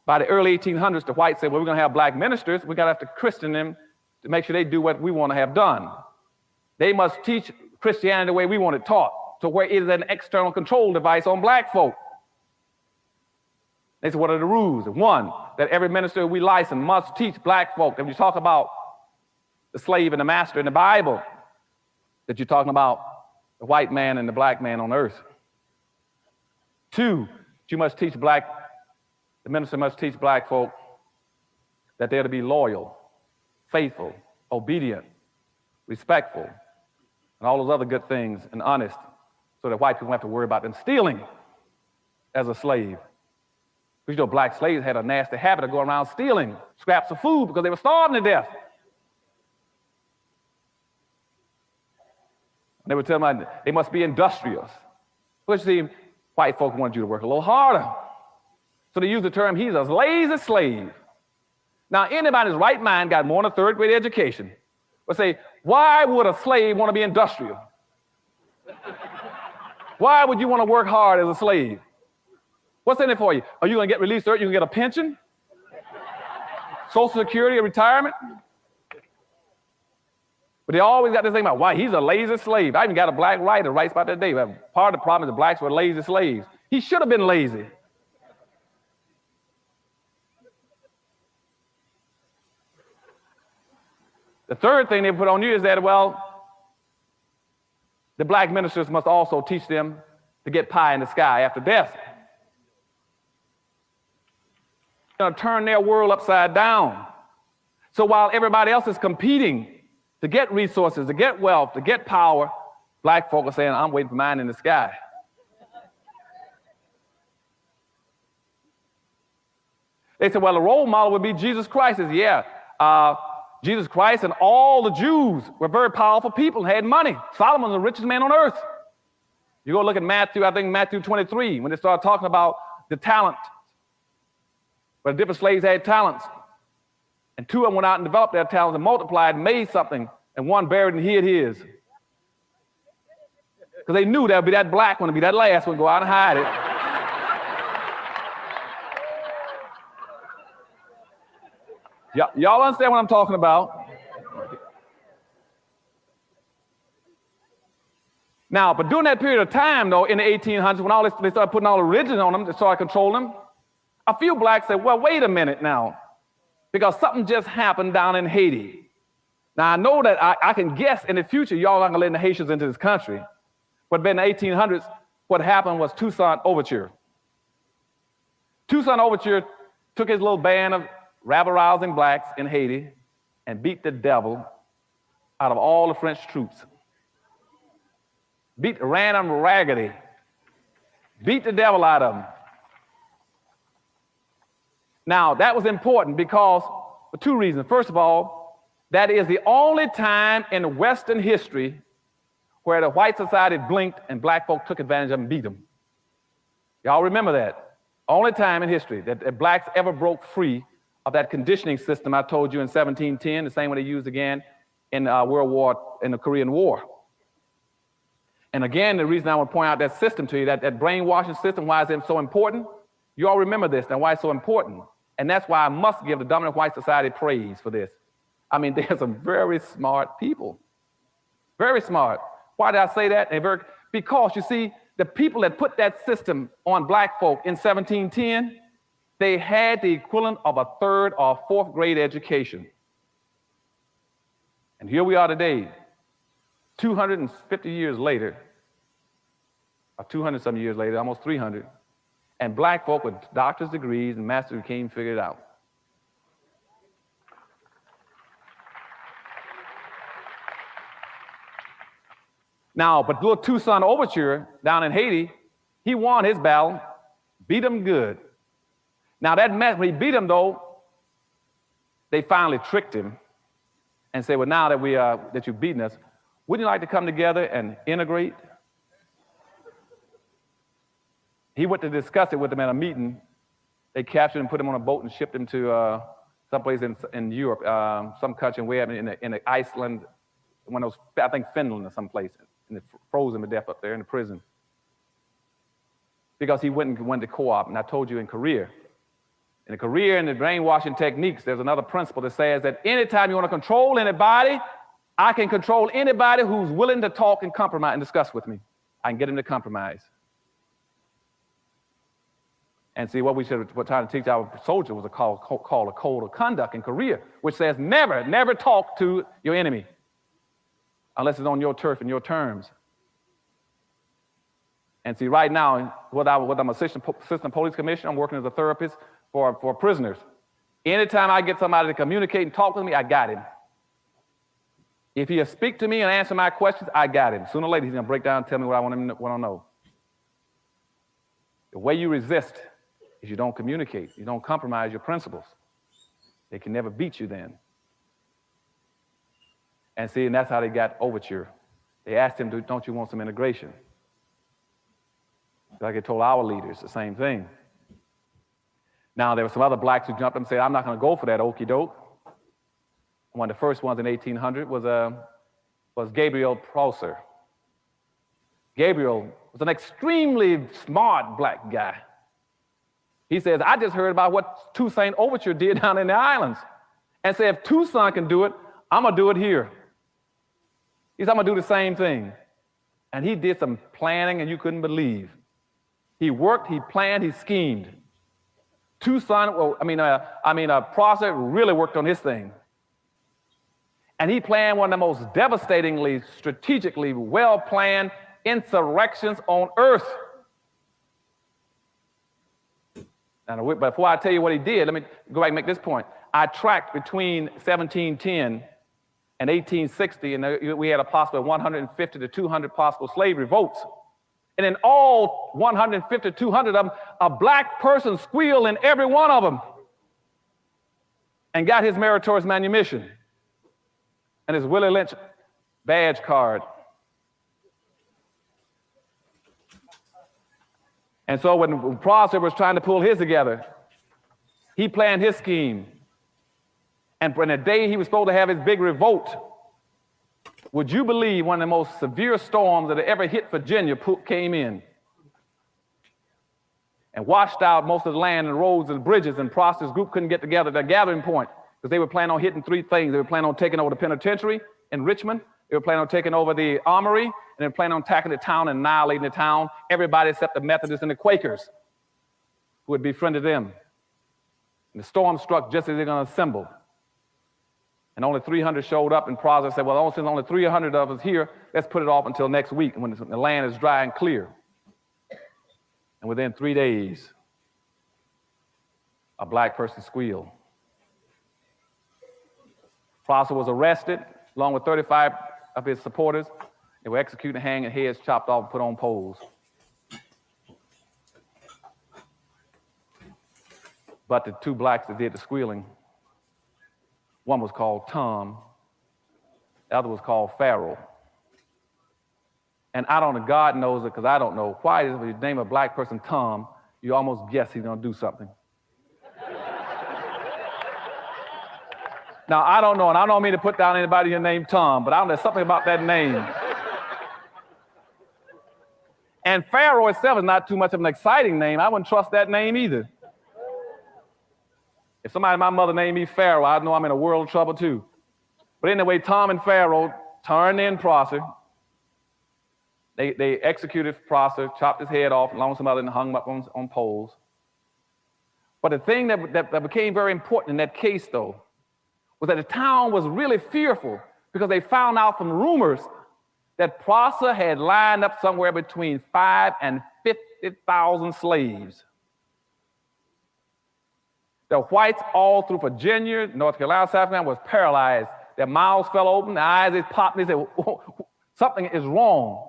by the early 1800s, the whites said, well, we're going to have black ministers. We got to have to Christian them to make sure they do what we want to have done. They must teach Christianity the way we want it taught, to where it is an external control device on black folk. They said, what are the rules? One, that every minister we license must teach black folk. And when you talk about the slave and the master in the Bible, that you're talking about the white man and the black man on earth. Two, the minister must teach black folk that they're to be loyal, faithful, obedient, respectful, and all those other good things, and honest, so that white people don't have to worry about them stealing as a slave. Because you know, black slaves had a nasty habit of going around stealing scraps of food because they were starving to death. And they would tell them they must be industrious. Which, see, white folks wanted you to work a little harder. So they use the term, he's a lazy slave. Now, anybody in his right mind got more than a third grade education would say, why would a slave want to be industrial? Why would you want to work hard as a slave? What's in it for you? Are you going to get released early? You can get a pension? Social Security or retirement? But they always got this thing about why he's a lazy slave. I even got a black writer writes about that day. Part of the problem is the blacks were lazy slaves. He should have been lazy. The third thing they put on you is that, well, the black ministers must also teach them to get pie in the sky after death. They're going to turn their world upside down. So while everybody else is competing to get resources, to get wealth, to get power, black folk are saying, I'm waiting for mine in the sky. They said, well, the role model would be Jesus Christ. Jesus Christ and all the Jews were very powerful people and had money. Solomon was the richest man on earth. You go look at Matthew 23, when they start talking about the talent. But the different slaves had talents. And two of them went out and developed their talents and multiplied and made something. And one buried and hid his. Because they knew that would be that black one, to be that last one, go out and hide it. Y'all understand what I'm talking about? Now, but during that period of time, though, in the 1800s, when they started putting all the religion on them, they started controlling them, a few blacks said, well, wait a minute now, because something just happened down in Haiti. Now, I know that I can guess in the future, y'all aren't going to let the Haitians into this country. But in the 1800s, what happened was Toussaint Overture. Toussaint Overture took his little band of rabble-rousing blacks in Haiti and beat the devil out of all the French troops. Ran them raggedy. Beat the devil out of them. Now, that was important because, for two reasons. First of all, that is the only time in Western history where the white society blinked and black folk took advantage of them and beat them. Y'all remember that? Only time in history that blacks ever broke free of that conditioning system I told you in 1710, the same one they used again in the Korean War. And again, the reason I want to point out that system to you, that brainwashing system, why is it so important? You all remember this and why it's so important. And that's why I must give the dominant white society praise for this. I mean, there's some very smart people. Very smart. Why did I say that? Because, you see, the people that put that system on black folk in 1710, they had the equivalent of a third or fourth grade education. And here we are today, 250 years later, or 200 some years later, almost 300, and black folk with doctor's degrees and master's degrees can't figure it out. Now, but little Toussaint Overture down in Haiti, he won his battle, beat him good. Now that meant when he beat him though, they finally tricked him and said, well, now that you've beaten us, wouldn't you like to come together and integrate? He went to discuss it with them at a meeting. They captured him, put him on a boat and shipped him to someplace in Europe, some country way up in Iceland, one of those, I think Finland or someplace. And they froze him to death up there in the prison. Because he went to co-op, and I told you in Korea and the brainwashing techniques, there's another principle that says that anytime you want to control anybody, I can control anybody who's willing to talk and compromise and discuss with me. I can get him to compromise. And see, what we're trying to teach our soldiers was called a code of conduct in Korea, which says never talk to your enemy unless it's on your turf and your terms. And see, right now, I'm assistant police commissioner, I'm working as a therapist for prisoners. Anytime I get somebody to communicate and talk with me, I got him. If he'll speak to me and answer my questions, I got him. Sooner or later, he's going to break down and tell me what I want to know. The way you resist is you don't communicate. You don't compromise your principles. They can never beat you then. And see, and that's how they got Overture. They asked him, don't you want some integration? Like they told our leaders the same thing. Now, there were some other blacks who jumped up and said, I'm not going to go for that okie doke. One of the first ones in 1800 was Gabriel Prosser. Gabriel was an extremely smart black guy. He says, I just heard about what Toussaint Overture did down in the islands. And said, if Toussaint can do it, I'm going to do it here. He said, I'm going to do the same thing. And he did some planning and you couldn't believe. He worked, he planned, he schemed. Prosser really worked on his thing. And he planned one of the most devastatingly, strategically well-planned insurrections on earth. Now, but before I tell you what he did, let me go back and make this point. I tracked between 1710 and 1860, and we had a possible 150 to 200 possible slave revolts. And in all 150 to 200 of them, a black person squealed in every one of them and got his meritorious manumission and his Willie Lynch badge card. And so when Prosser was trying to pull his together, He planned his scheme. And for the day he was supposed to have his big revolt, would you believe one of the most severe storms that ever hit Virginia came in and washed out most of the land and roads and bridges, and Prosper's group couldn't get together at their gathering point because they were planning on hitting three things. They were planning on taking over the penitentiary in Richmond, they were planning on taking over the armory, and they were planning on attacking the town and annihilating the town, everybody except the Methodists and the Quakers who had befriended them. And the storm struck just as they're going to assemble. And only 300 showed up, and Prosper said, well, since only 300 of us here, let's put it off until next week when the land is dry and clear. And within 3 days, a black person squealed. Prosper was arrested along with 35 of his supporters. They were executed, hanged, and heads chopped off and put on poles. But the two blacks that did the squealing, one was called Tom, the other was called Pharaoh. And I don't know, God knows it because I don't know. Why is if you name a black person Tom, you almost guess he's going to do something. Now, I don't know, and I don't mean to put down anybody here named Tom, but there's something about that name. And Pharaoh itself is not too much of an exciting name. I wouldn't trust that name either. If somebody, my mother named me Pharaoh, I know I'm in a world of trouble too. But anyway, Tom and Pharaoh turned in Prosper. They executed Prosper, chopped his head off, along with some other, and hung him up on poles. But the thing that became very important in that case, though, was that the town was really fearful because they found out from rumors that Prosper had lined up somewhere between 5,000 and 50,000 slaves. The whites all through Virginia, North Carolina, South Carolina was paralyzed. Their mouths fell open, their eyes they popped, and they said, something is wrong.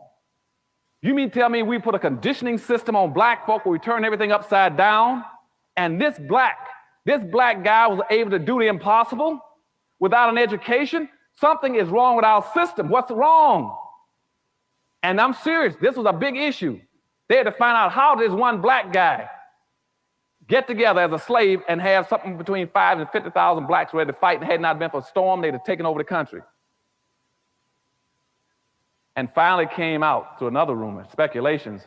You mean tell me we put a conditioning system on black folk where we turn everything upside down? And this black guy was able to do the impossible without an education? Something is wrong with our system. What's wrong? And I'm serious, this was a big issue. They had to find out how does one black guy get together as a slave and have something between 5,000 and 50,000 blacks ready to fight, and had not been for a storm, they'd have taken over the country. And finally came out through another rumor, speculations,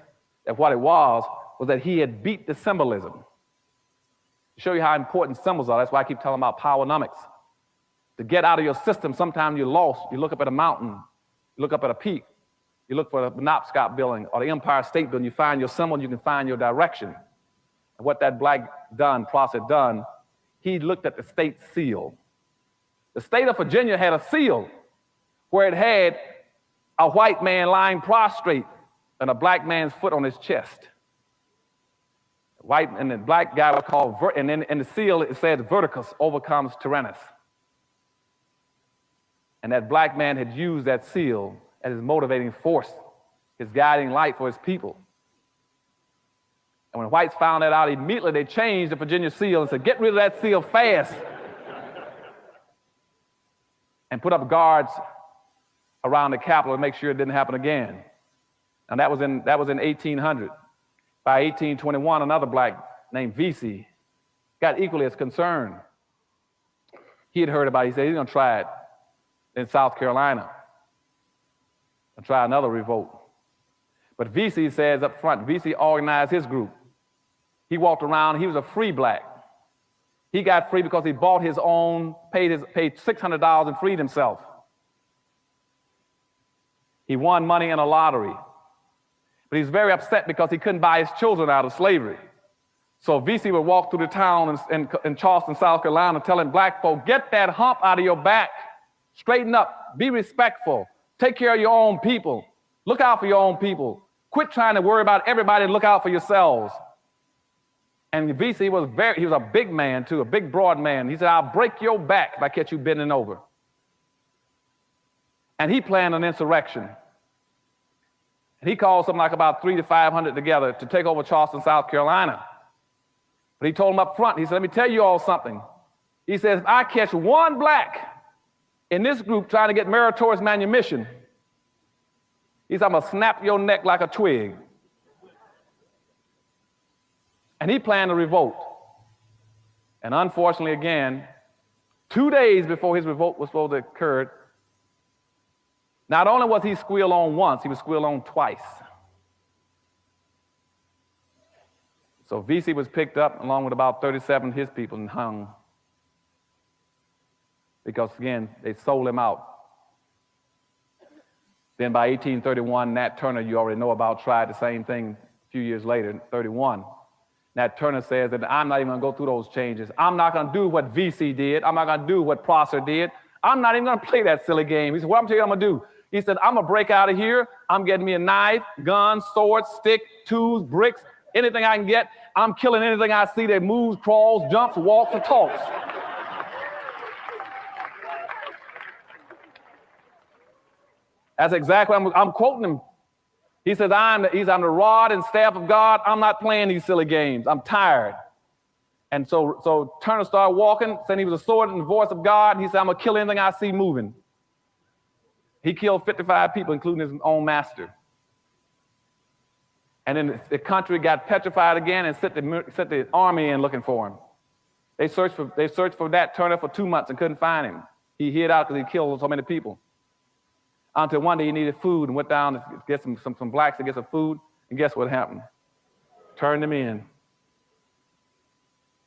that what it was that he had beat the symbolism. To show you how important symbols are, that's why I keep telling about powernomics. To get out of your system, sometimes you're lost. You look up at a mountain, you look up at a peak, you look for the Penobscot building or the Empire State Building, you find your symbol, and you can find your direction. And what that black Prosper done, he looked at the state seal. The state of Virginia had a seal where it had a white man lying prostrate and a black man's foot on his chest. White and the black guy was called, and then in the seal it said Verticus overcomes Tyrannus. And that black man had used that seal as his motivating force, his guiding light for his people. And when whites found that out, immediately they changed the Virginia seal and said, get rid of that seal fast. And put up guards around the Capitol to make sure it didn't happen again. And that was in 1800. By 1821, another black named Vesey got equally as concerned. He had heard about it. He said he's going to try it in South Carolina and try another revolt. But Vesey says up front, Vesey organized his group. He walked around, he was a free black. He got free because he bought his own, paid $600 and freed himself. He won money in a lottery. But he's very upset because he couldn't buy his children out of slavery. So Vesey would walk through the town in Charleston, South Carolina, telling black folk, get that hump out of your back, straighten up, be respectful, take care of your own people, look out for your own people, quit trying to worry about everybody and look out for yourselves. And Vesey he was a big man too, a big broad man. He said, I'll break your back if I catch you bending over. And he planned an insurrection. And he called something like about 300 to 500 together to take over Charleston, South Carolina. But he told them up front, he said, let me tell you all something. He says, if I catch one black in this group trying to get meritorious manumission, he said, I'm going to snap your neck like a twig. And he planned a revolt. And unfortunately, again, 2 days before his revolt was supposed to occur, not only was he squealed on once, he was squealed on twice. So VC was picked up along with about 37 of his people and hung. Because again, they sold him out. Then by 1831, Nat Turner, you already know about, tried the same thing a few years later, in 31. Nat Turner says that I'm not even gonna go through those changes. I'm not gonna do what VC did. I'm not gonna do what Prosser did. I'm not even gonna play that silly game. He said, what I'm telling you I'm gonna do? He said, I'm gonna break out of here. I'm getting me a knife, gun, sword, stick, tools, bricks, anything I can get. I'm killing anything I see that moves, crawls, jumps, walks, or talks. That's exactly what I'm quoting him. He says, I'm the rod and staff of God. I'm not playing these silly games. I'm tired. And so Turner started walking, saying he was a sword and the voice of God. He said, I'm going to kill anything I see moving. He killed 55 people, including his own master. And then the country got petrified again and sent the army in looking for him. They searched for Nat Turner for 2 months and couldn't find him. He hid out because he killed so many people. Until one day he needed food and went down to get some blacks to get some food. And guess what happened? Turned them in.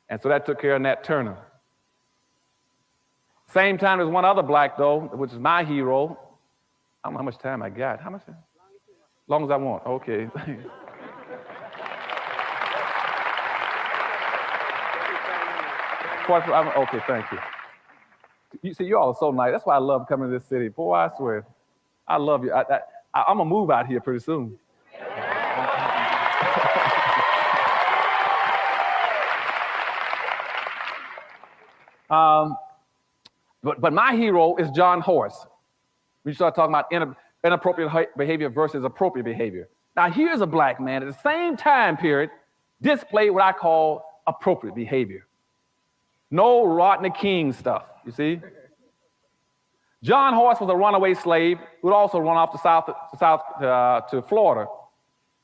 And so that took care of Nat Turner. Same time, there's one other black, though, which is my hero. I don't know how much time I got. How much time? Long as I want. Okay. Okay, thank you. You see, you all are so nice. That's why I love coming to this city. Boy, I swear. I love you. I'm going to move out here pretty soon. But my hero is John Horse. We start talking about inappropriate behavior versus appropriate behavior. Now, here's a black man at the same time period displayed what I call appropriate behavior. No Rodney King stuff, you see? John Horse was a runaway slave who would also run off to Florida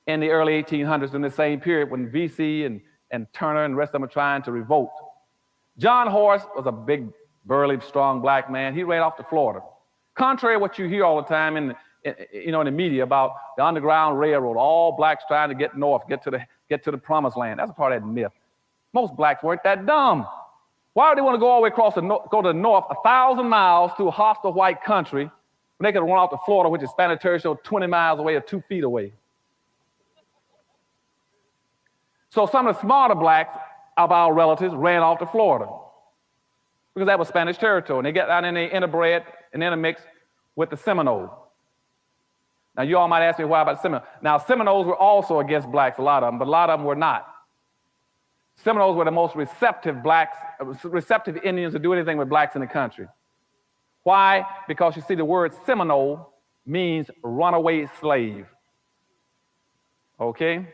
in the early 1800s in the same period when VC and Turner and the rest of them were trying to revolt. John Horse was a big, burly, strong black man. He ran off to Florida. Contrary to what you hear all the time in the media about the Underground Railroad, all blacks trying to get north, get to the promised land. That's a part of that myth. Most blacks weren't that dumb. Why would they want to go all the way across go to the north 1,000 miles to a hostile white country when they could run off to Florida, which is Spanish territory, 20 miles away or 2 feet away? So some of the smarter blacks of our relatives ran off to Florida because that was Spanish territory. And they got down and they interbred and intermixed with the Seminoles. Now, you all might ask me why about the Seminoles. Now, Seminoles were also against blacks, a lot of them, but a lot of them were not. Seminoles were the most receptive Indians to do anything with blacks in the country. Why? Because you see, the word Seminole means runaway slave. Okay?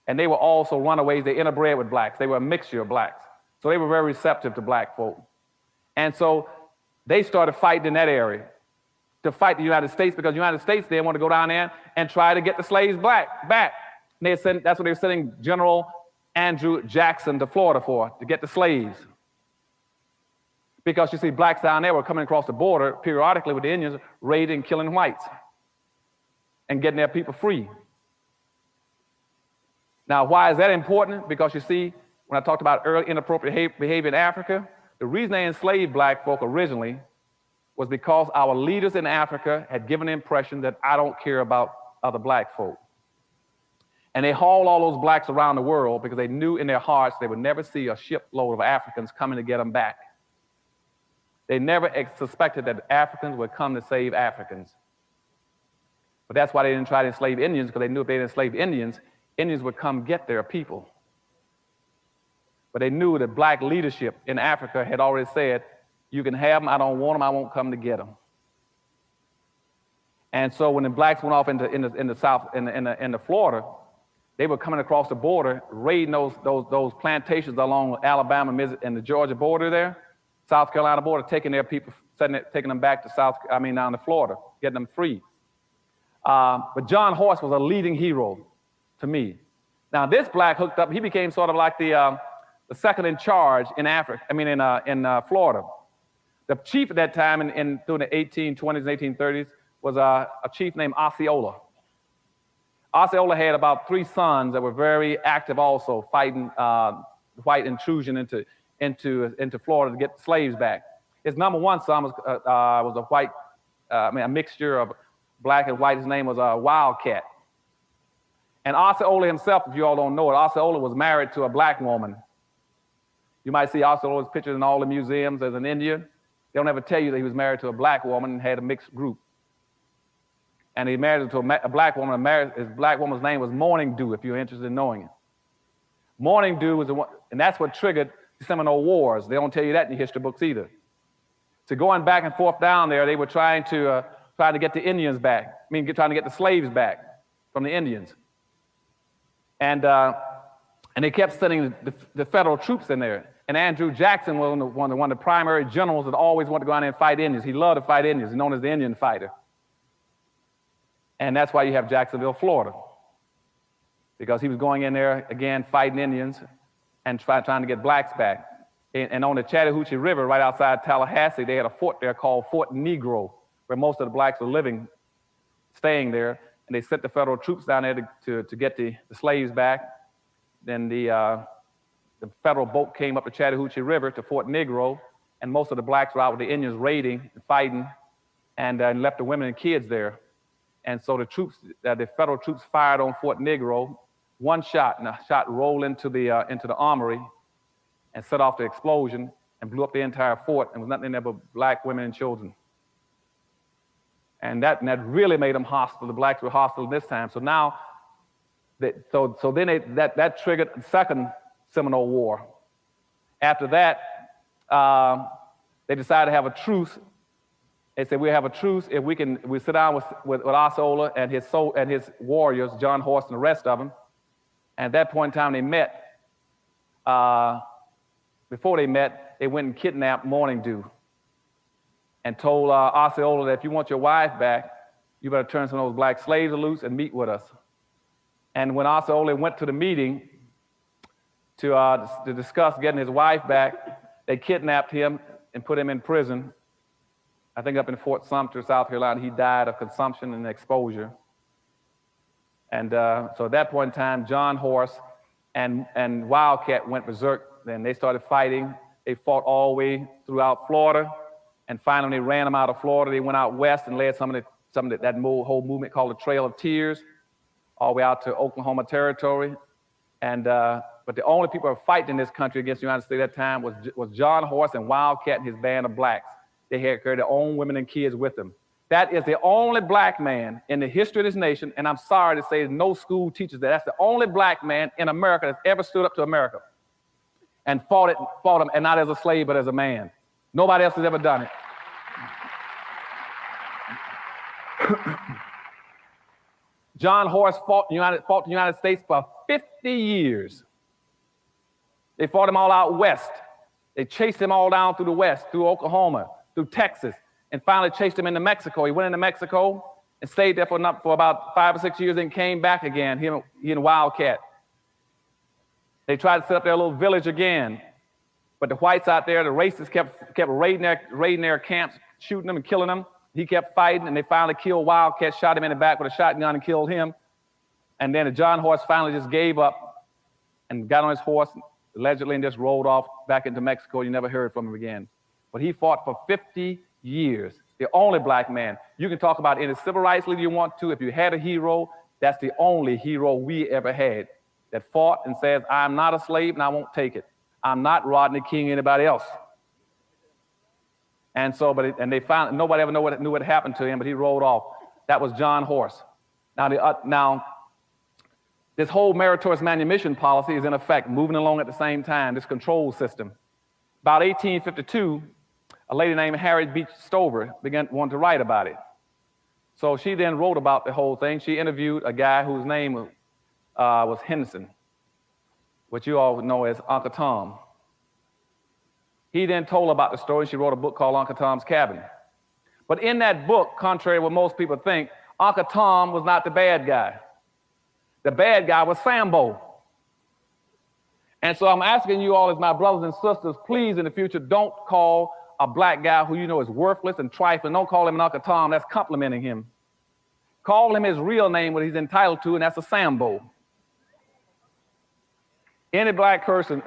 And they were also runaways. They interbred with blacks. They were a mixture of blacks. So they were very receptive to black folk. And so they started fighting in that area to fight the United States because the United States, they want to go down there and try to get the slaves back. And that's what they were sending General Andrew Jackson to Florida for, to get the slaves. Because you see, blacks down there were coming across the border periodically with the Indians, raiding and killing whites and getting their people free. Now, why is that important? Because you see, when I talked about early inappropriate behavior in Africa, the reason they enslaved black folk originally was because our leaders in Africa had given the impression that I don't care about other black folk. And they hauled all those blacks around the world because they knew in their hearts they would never see a shipload of Africans coming to get them back. They never suspected that Africans would come to save Africans. But that's why they didn't try to enslave Indians, because they knew if they didn't enslave Indians, Indians would come get their people. But they knew that black leadership in Africa had already said, you can have them, I don't want them, I won't come to get them. And so when the blacks went off into the South, in Florida, they were coming across the border, raiding those plantations along Alabama and the Georgia border there, South Carolina border, taking their people, taking them back to down to Florida, getting them free. But John Horse was a leading hero to me. Now this black hooked up, he became sort of like the the second in charge in Florida. The chief at that time, through the 1820s and 1830s, was a chief named Osceola. Osceola had about 3 sons that were very active, also fighting white intrusion into Florida to get the slaves back. His number 1 son was a white, a mixture of black and white. His name was Wildcat. And Osceola himself, if you all don't know it, Osceola was married to a black woman. You might see Osceola's pictures in all the museums as an Indian. They don't ever tell you that he was married to a black woman and had a mixed group. And he married to a black woman. His black woman's name was Morning Dew, if you're interested in knowing it. Morning Dew was the one, and that's what triggered the Seminole Wars. They don't tell you that in the history books either. So going back and forth down there, they were trying to get the Indians back. Trying to get the slaves back from the Indians. And they kept sending the federal troops in there. And Andrew Jackson was one of the primary generals that always wanted to go out there and fight Indians. He loved to fight Indians. He's known as the Indian fighter. And that's why you have Jacksonville, Florida. Because he was going in there, again, fighting Indians and trying to get blacks back. And on the Chattahoochee River, right outside Tallahassee, they had a fort there called Fort Negro, where most of the blacks were living, staying there. And they sent the federal troops down there to get the slaves back. Then the federal boat came up the Chattahoochee River to Fort Negro, and most of the blacks were out with the Indians raiding and fighting, and left the women and kids there. And so the federal troops fired on Fort Negro, 1 shot, and a shot rolled into the armory and set off the explosion and blew up the entire fort, and was nothing in there but black women and children. And that really made them hostile. The blacks were hostile this time. So now, that triggered the Second Seminole War. After that, they decided to have a truce. They said, we'll have a truce if we sit down with Osceola and his warriors, John Horse and the rest of them. And at that point in time, they met. Before they met, they went and kidnapped Morning Dew and told Osceola that if you want your wife back, you better turn some of those black slaves loose and meet with us. And when Osceola went to the meeting to discuss getting his wife back, they kidnapped him and put him in prison. I think up in Fort Sumter, South Carolina. He died of consumption and exposure. And so at that point in time, John Horse and Wildcat went berserk. Then they started fighting. They fought all the way throughout Florida. And finally, they ran them out of Florida. They went out west and led some of that whole movement called the Trail of Tears, all the way out to Oklahoma territory. And but the only people who were fighting in this country against the United States at that time was John Horse and Wildcat and his band of blacks. They had carried their own women and kids with them. That is the only black man in the history of this nation, and I'm sorry to say no school teaches that. That's the only black man in America that's ever stood up to America and fought him, and not as a slave, but as a man. Nobody else has ever done it. John Horse fought the United States for 50 years. They fought him all out west. They chased him all down through the west, through Oklahoma, through Texas, and finally chased him into Mexico. He went into Mexico and stayed there for about 5 or 6 years and came back again, he and Wildcat. They tried to set up their little village again, but the whites out there, the racists kept raiding their camps, shooting them and killing them. He kept fighting, and they finally killed Wildcat, shot him in the back with a shotgun and killed him. And then John Horse finally just gave up and got on his horse, allegedly, and just rolled off back into Mexico. You never heard from him again. But he fought for 50 years, the only black man. You can talk about any civil rights leader you want to. If you had a hero, that's the only hero we ever had that fought and says, I'm not a slave and I won't take it. I'm not Rodney King or anybody else. And so, they found nobody ever knew what happened to him, but he rolled off. That was John Horse. Now, this whole meritorious manumission policy is in effect, moving along at the same time, this control system. About 1852, a lady named Harriet Beach Stover wanted to write about it. So she then wrote about the whole thing. She interviewed a guy whose name was Henderson, which you all know as Uncle Tom. He then told about the story. She wrote a book called Uncle Tom's Cabin. But in that book, contrary to what most people think, Uncle Tom was not the bad guy. The bad guy was Sambo. And so I'm asking you all as my brothers and sisters, please in the future, don't call a black guy who you know is worthless and trifling. Don't call him an Uncle Tom. That's complimenting him. Call him his real name, what he's entitled to, and that's a Sambo. Any black person,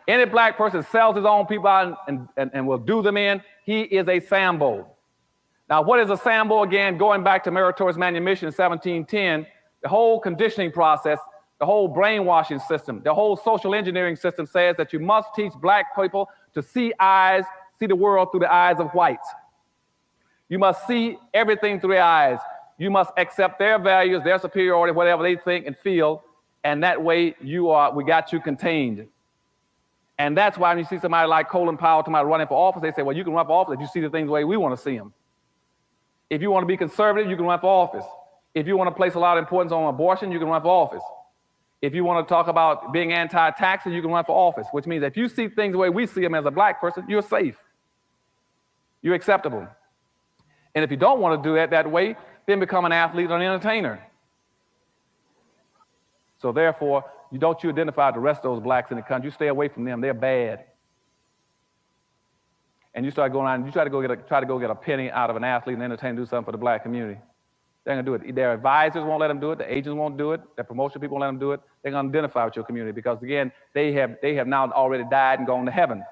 any black person sells his own people out and will do them in, he is a Sambo. Now, what is a Sambo again? Going back to Meritorious Manumission in 1710, the whole conditioning process, the whole brainwashing system, the whole social engineering system says that you must teach black people to see the world through the eyes of whites. You must see everything through their eyes. You must accept their values, their superiority, whatever they think and feel, and that way we got you contained. And that's why when you see somebody like Colin Powell, somebody running for office, they say, well, you can run for office if you see the things the way we want to see them. If you want to be conservative, you can run for office. If you want to place a lot of importance on abortion, you can run for office. If you want to talk about being anti-taxing, you can run for office, which means if you see things the way we see them as a black person, you're safe. You're acceptable. And if you don't want to do that way, then become an athlete or an entertainer. So therefore, you identify with the rest of those blacks in the country. You stay away from them. They're bad. And you start going on, you try to go get a penny out of an athlete and entertainer, do something for the black community. They're going to do it. Their advisors won't let them do it. The agents won't do it. Their promotion people won't let them do it. They're going to identify with your community because, again, they have now already died and gone to heaven.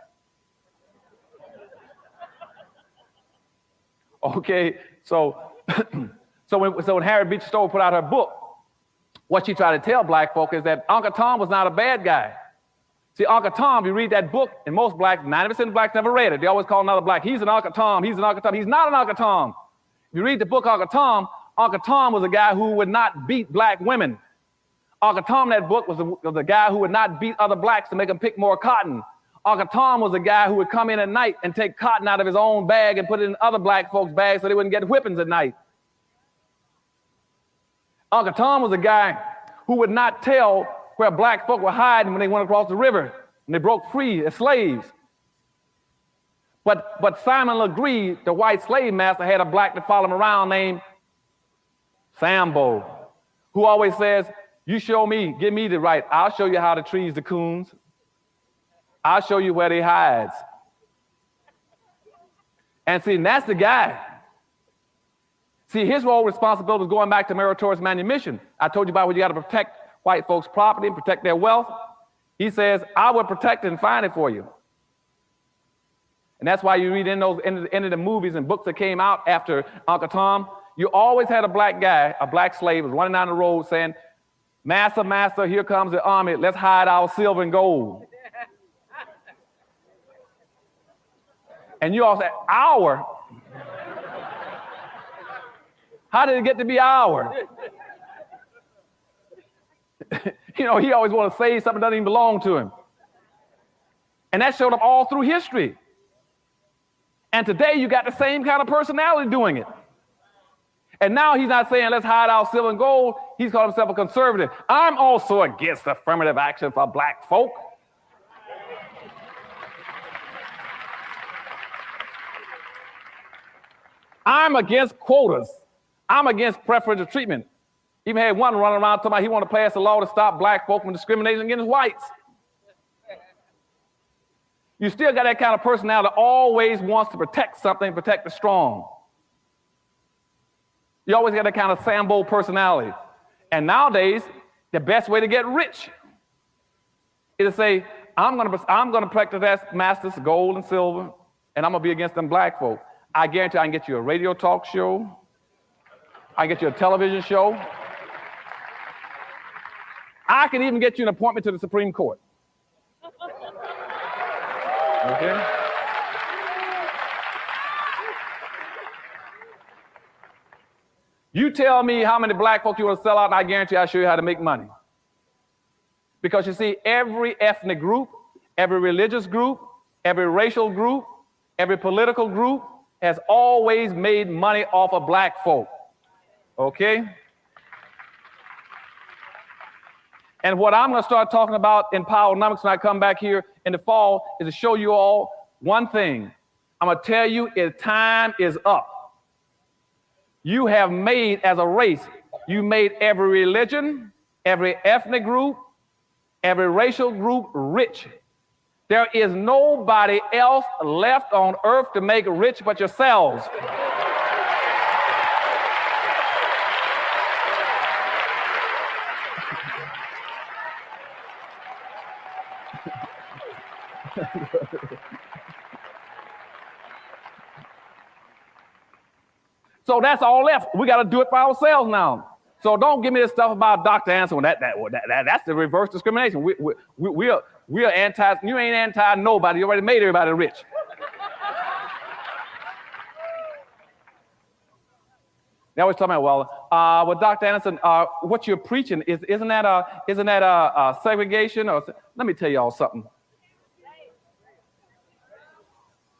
Okay, so when Harriet Beecher Stowe put out her book, what she tried to tell black folk is that Uncle Tom was not a bad guy. See, Uncle Tom, you read that book, and most blacks, 90% of blacks never read it. They always call another black, he's an Uncle Tom, he's an Uncle Tom. He's not an Uncle Tom. If you read the book Uncle Tom was a guy who would not beat black women. Uncle Tom in that book was a guy who would not beat other blacks to make them pick more cotton. Uncle Tom was a guy who would come in at night and take cotton out of his own bag and put it in other black folks' bags so they wouldn't get whippings at night. Uncle Tom was a guy who would not tell where black folk were hiding when they went across the river and they broke free as slaves. But Simon Legree, the white slave master, had a black that followed him around named Sambo, who always says, you show me, give me the right, I'll show you how to trees the coons. I'll show you where they hides. And see, and that's the guy. See, his role responsibility was going back to Meritorious Manumission. I told you about where you got to protect white folks' property and protect their wealth. He says, I will protect it and find it for you. And that's why you read in the movies and books that came out after Uncle Tom, you always had a black guy, a black slave, was running down the road saying, Master, master, here comes the army. Let's hide our silver and gold. And you all say, our? How did it get to be our? You know, he always wants to say something that doesn't even belong to him. And that showed up all through history. And today you got the same kind of personality doing it. And now he's not saying let's hide our silver and gold. He's called himself a conservative. I'm also against affirmative action for black folk. I'm against quotas. I'm against preferential treatment. Even had one running around talking about he wanted to pass a law to stop black folk from discriminating against whites. You still got that kind of personality that always wants to protect something, protect the strong. You always got that kind of Sambo personality. And nowadays, the best way to get rich is to say, I'm gonna practice that masters gold and silver, and I'm gonna be against them black folk. I guarantee I can get you a radio talk show. I can get you a television show. I can even get you an appointment to the Supreme Court. Okay? You tell me how many black folk you want to sell out, and I guarantee I'll show you how to make money. Because you see, every ethnic group, every religious group, every racial group, every political group has always made money off of black folk. Okay? And what I'm going to start talking about in Powernomics when I come back here in the fall is to show you all one thing. I'm going to tell you, time is up. You have made, as a race, you made every religion, every ethnic group, every racial group rich. There is nobody else left on earth to make rich but yourselves. So that's all left. We got to do it for ourselves now. So don't give me this stuff about Dr. Anderson. That's the reverse discrimination. We are anti. You ain't anti nobody. You already made everybody rich. Now we're talking about, well, Dr. Anderson, what you're preaching isn't that segregation? Or let me tell y'all something.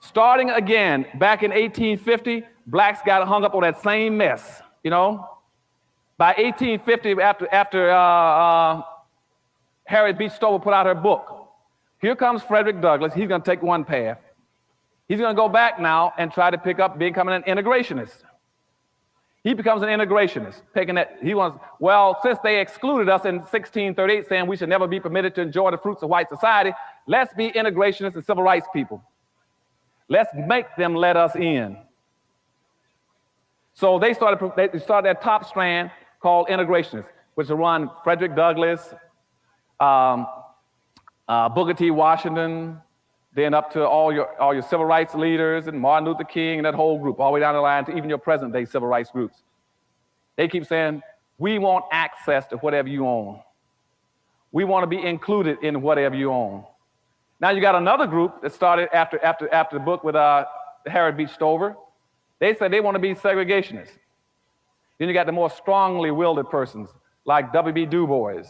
Starting again, back in 1850, blacks got hung up on that same mess, you know? By 1850, after Harriet Beecher Stover put out her book, here comes Frederick Douglass. He's going to take one path. He's going to go back now and try to pick up becoming an integrationist. He becomes an integrationist, taking that, he wants, well, since they excluded us in 1638, saying we should never be permitted to enjoy the fruits of white society, let's be integrationists and civil rights people. Let's make them let us in. So they started that top strand called integrationists, which will run Frederick Douglass, Booker T. Washington, then up to all your civil rights leaders and Martin Luther King and that whole group, all the way down the line to even your present day civil rights groups. They keep saying, we want access to whatever you own. We want to be included in whatever you own. Now you got another group that started after the book with Harriet Beecher Stover. They said they want to be segregationists. Then you got the more strongly willed persons like W.B. Du Bois.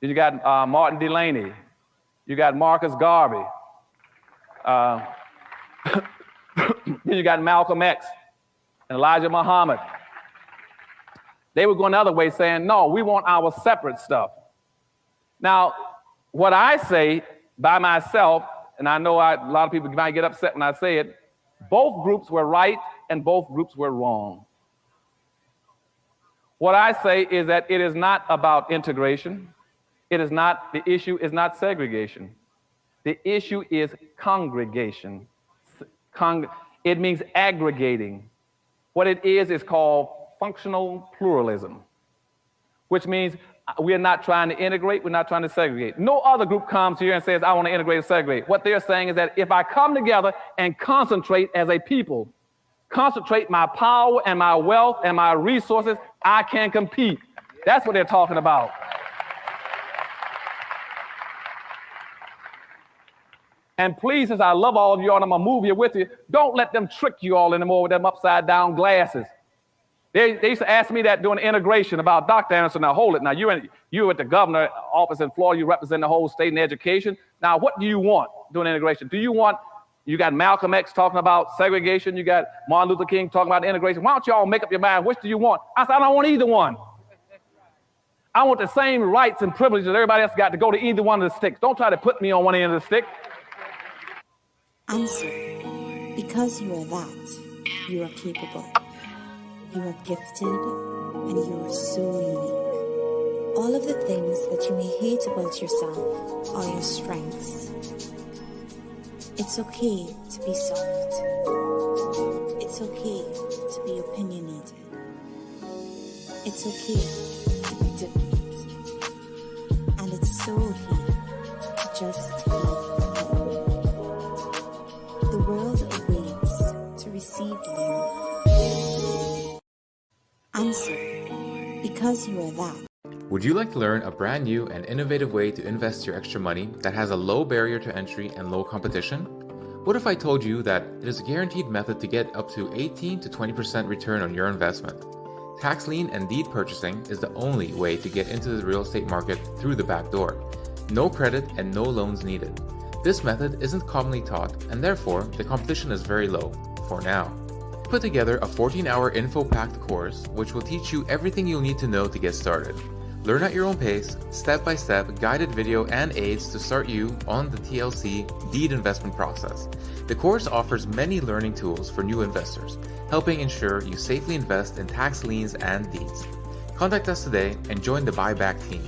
Then you got Martin Delany. You got Marcus Garvey. Then you got Malcolm X and Elijah Muhammad. They were going the other way saying, no, we want our separate stuff. Now, what I say by myself, and I know a lot of people might get upset when I say it, both groups were right and both groups were wrong. What I say is that it is not about integration. The issue is not segregation. The issue is congregation. It means aggregating. What it is called functional pluralism, which means we are not trying to integrate, we're not trying to segregate. No other group comes here and says, I want to integrate and segregate. What they're saying is that if I come together and concentrate as a people, concentrate my power and my wealth and my resources, I can compete. That's what they're talking about. And please, since I love all of you all and I'm going to move here with you, don't let them trick you all anymore with them upside down glasses. They used to ask me that during integration about Dr. Anderson. Now, hold it. Now, you're at the governor's office in Florida. You represent the whole state in education. Now, what do you want during integration? You got Malcolm X talking about segregation. You got Martin Luther King talking about integration. Why don't you all make up your mind? Which do you want? I said, I don't want either one. I want the same rights and privileges that everybody else got to go to either one of the sticks. Don't try to put me on one end of the stick. Answer. Because you are that, you are capable. You are gifted and you are so unique. All of the things that you may hate about yourself are your strengths. It's okay to be soft. It's okay to be opinionated. It's okay to be different. And it's so okay to just love you. The world awaits to receive you. Answer. Because you are that. Would you like to learn a brand new and innovative way to invest your extra money that has a low barrier to entry and low competition? What if I told you that it is a guaranteed method to get up to 18 to 20% return on your investment? Tax lien and deed purchasing is the only way to get into the real estate market through the back door. No credit and no loans needed. This method isn't commonly taught, and therefore the competition is very low, for now. Put together a 14-hour info-packed course which will teach you everything you'll need to know to get started. Learn at your own pace, step-by-step guided video and aids to start you on the TLC deed investment process. The course offers many learning tools for new investors, helping ensure you safely invest in tax liens and deeds. Contact us today and join the buyback team.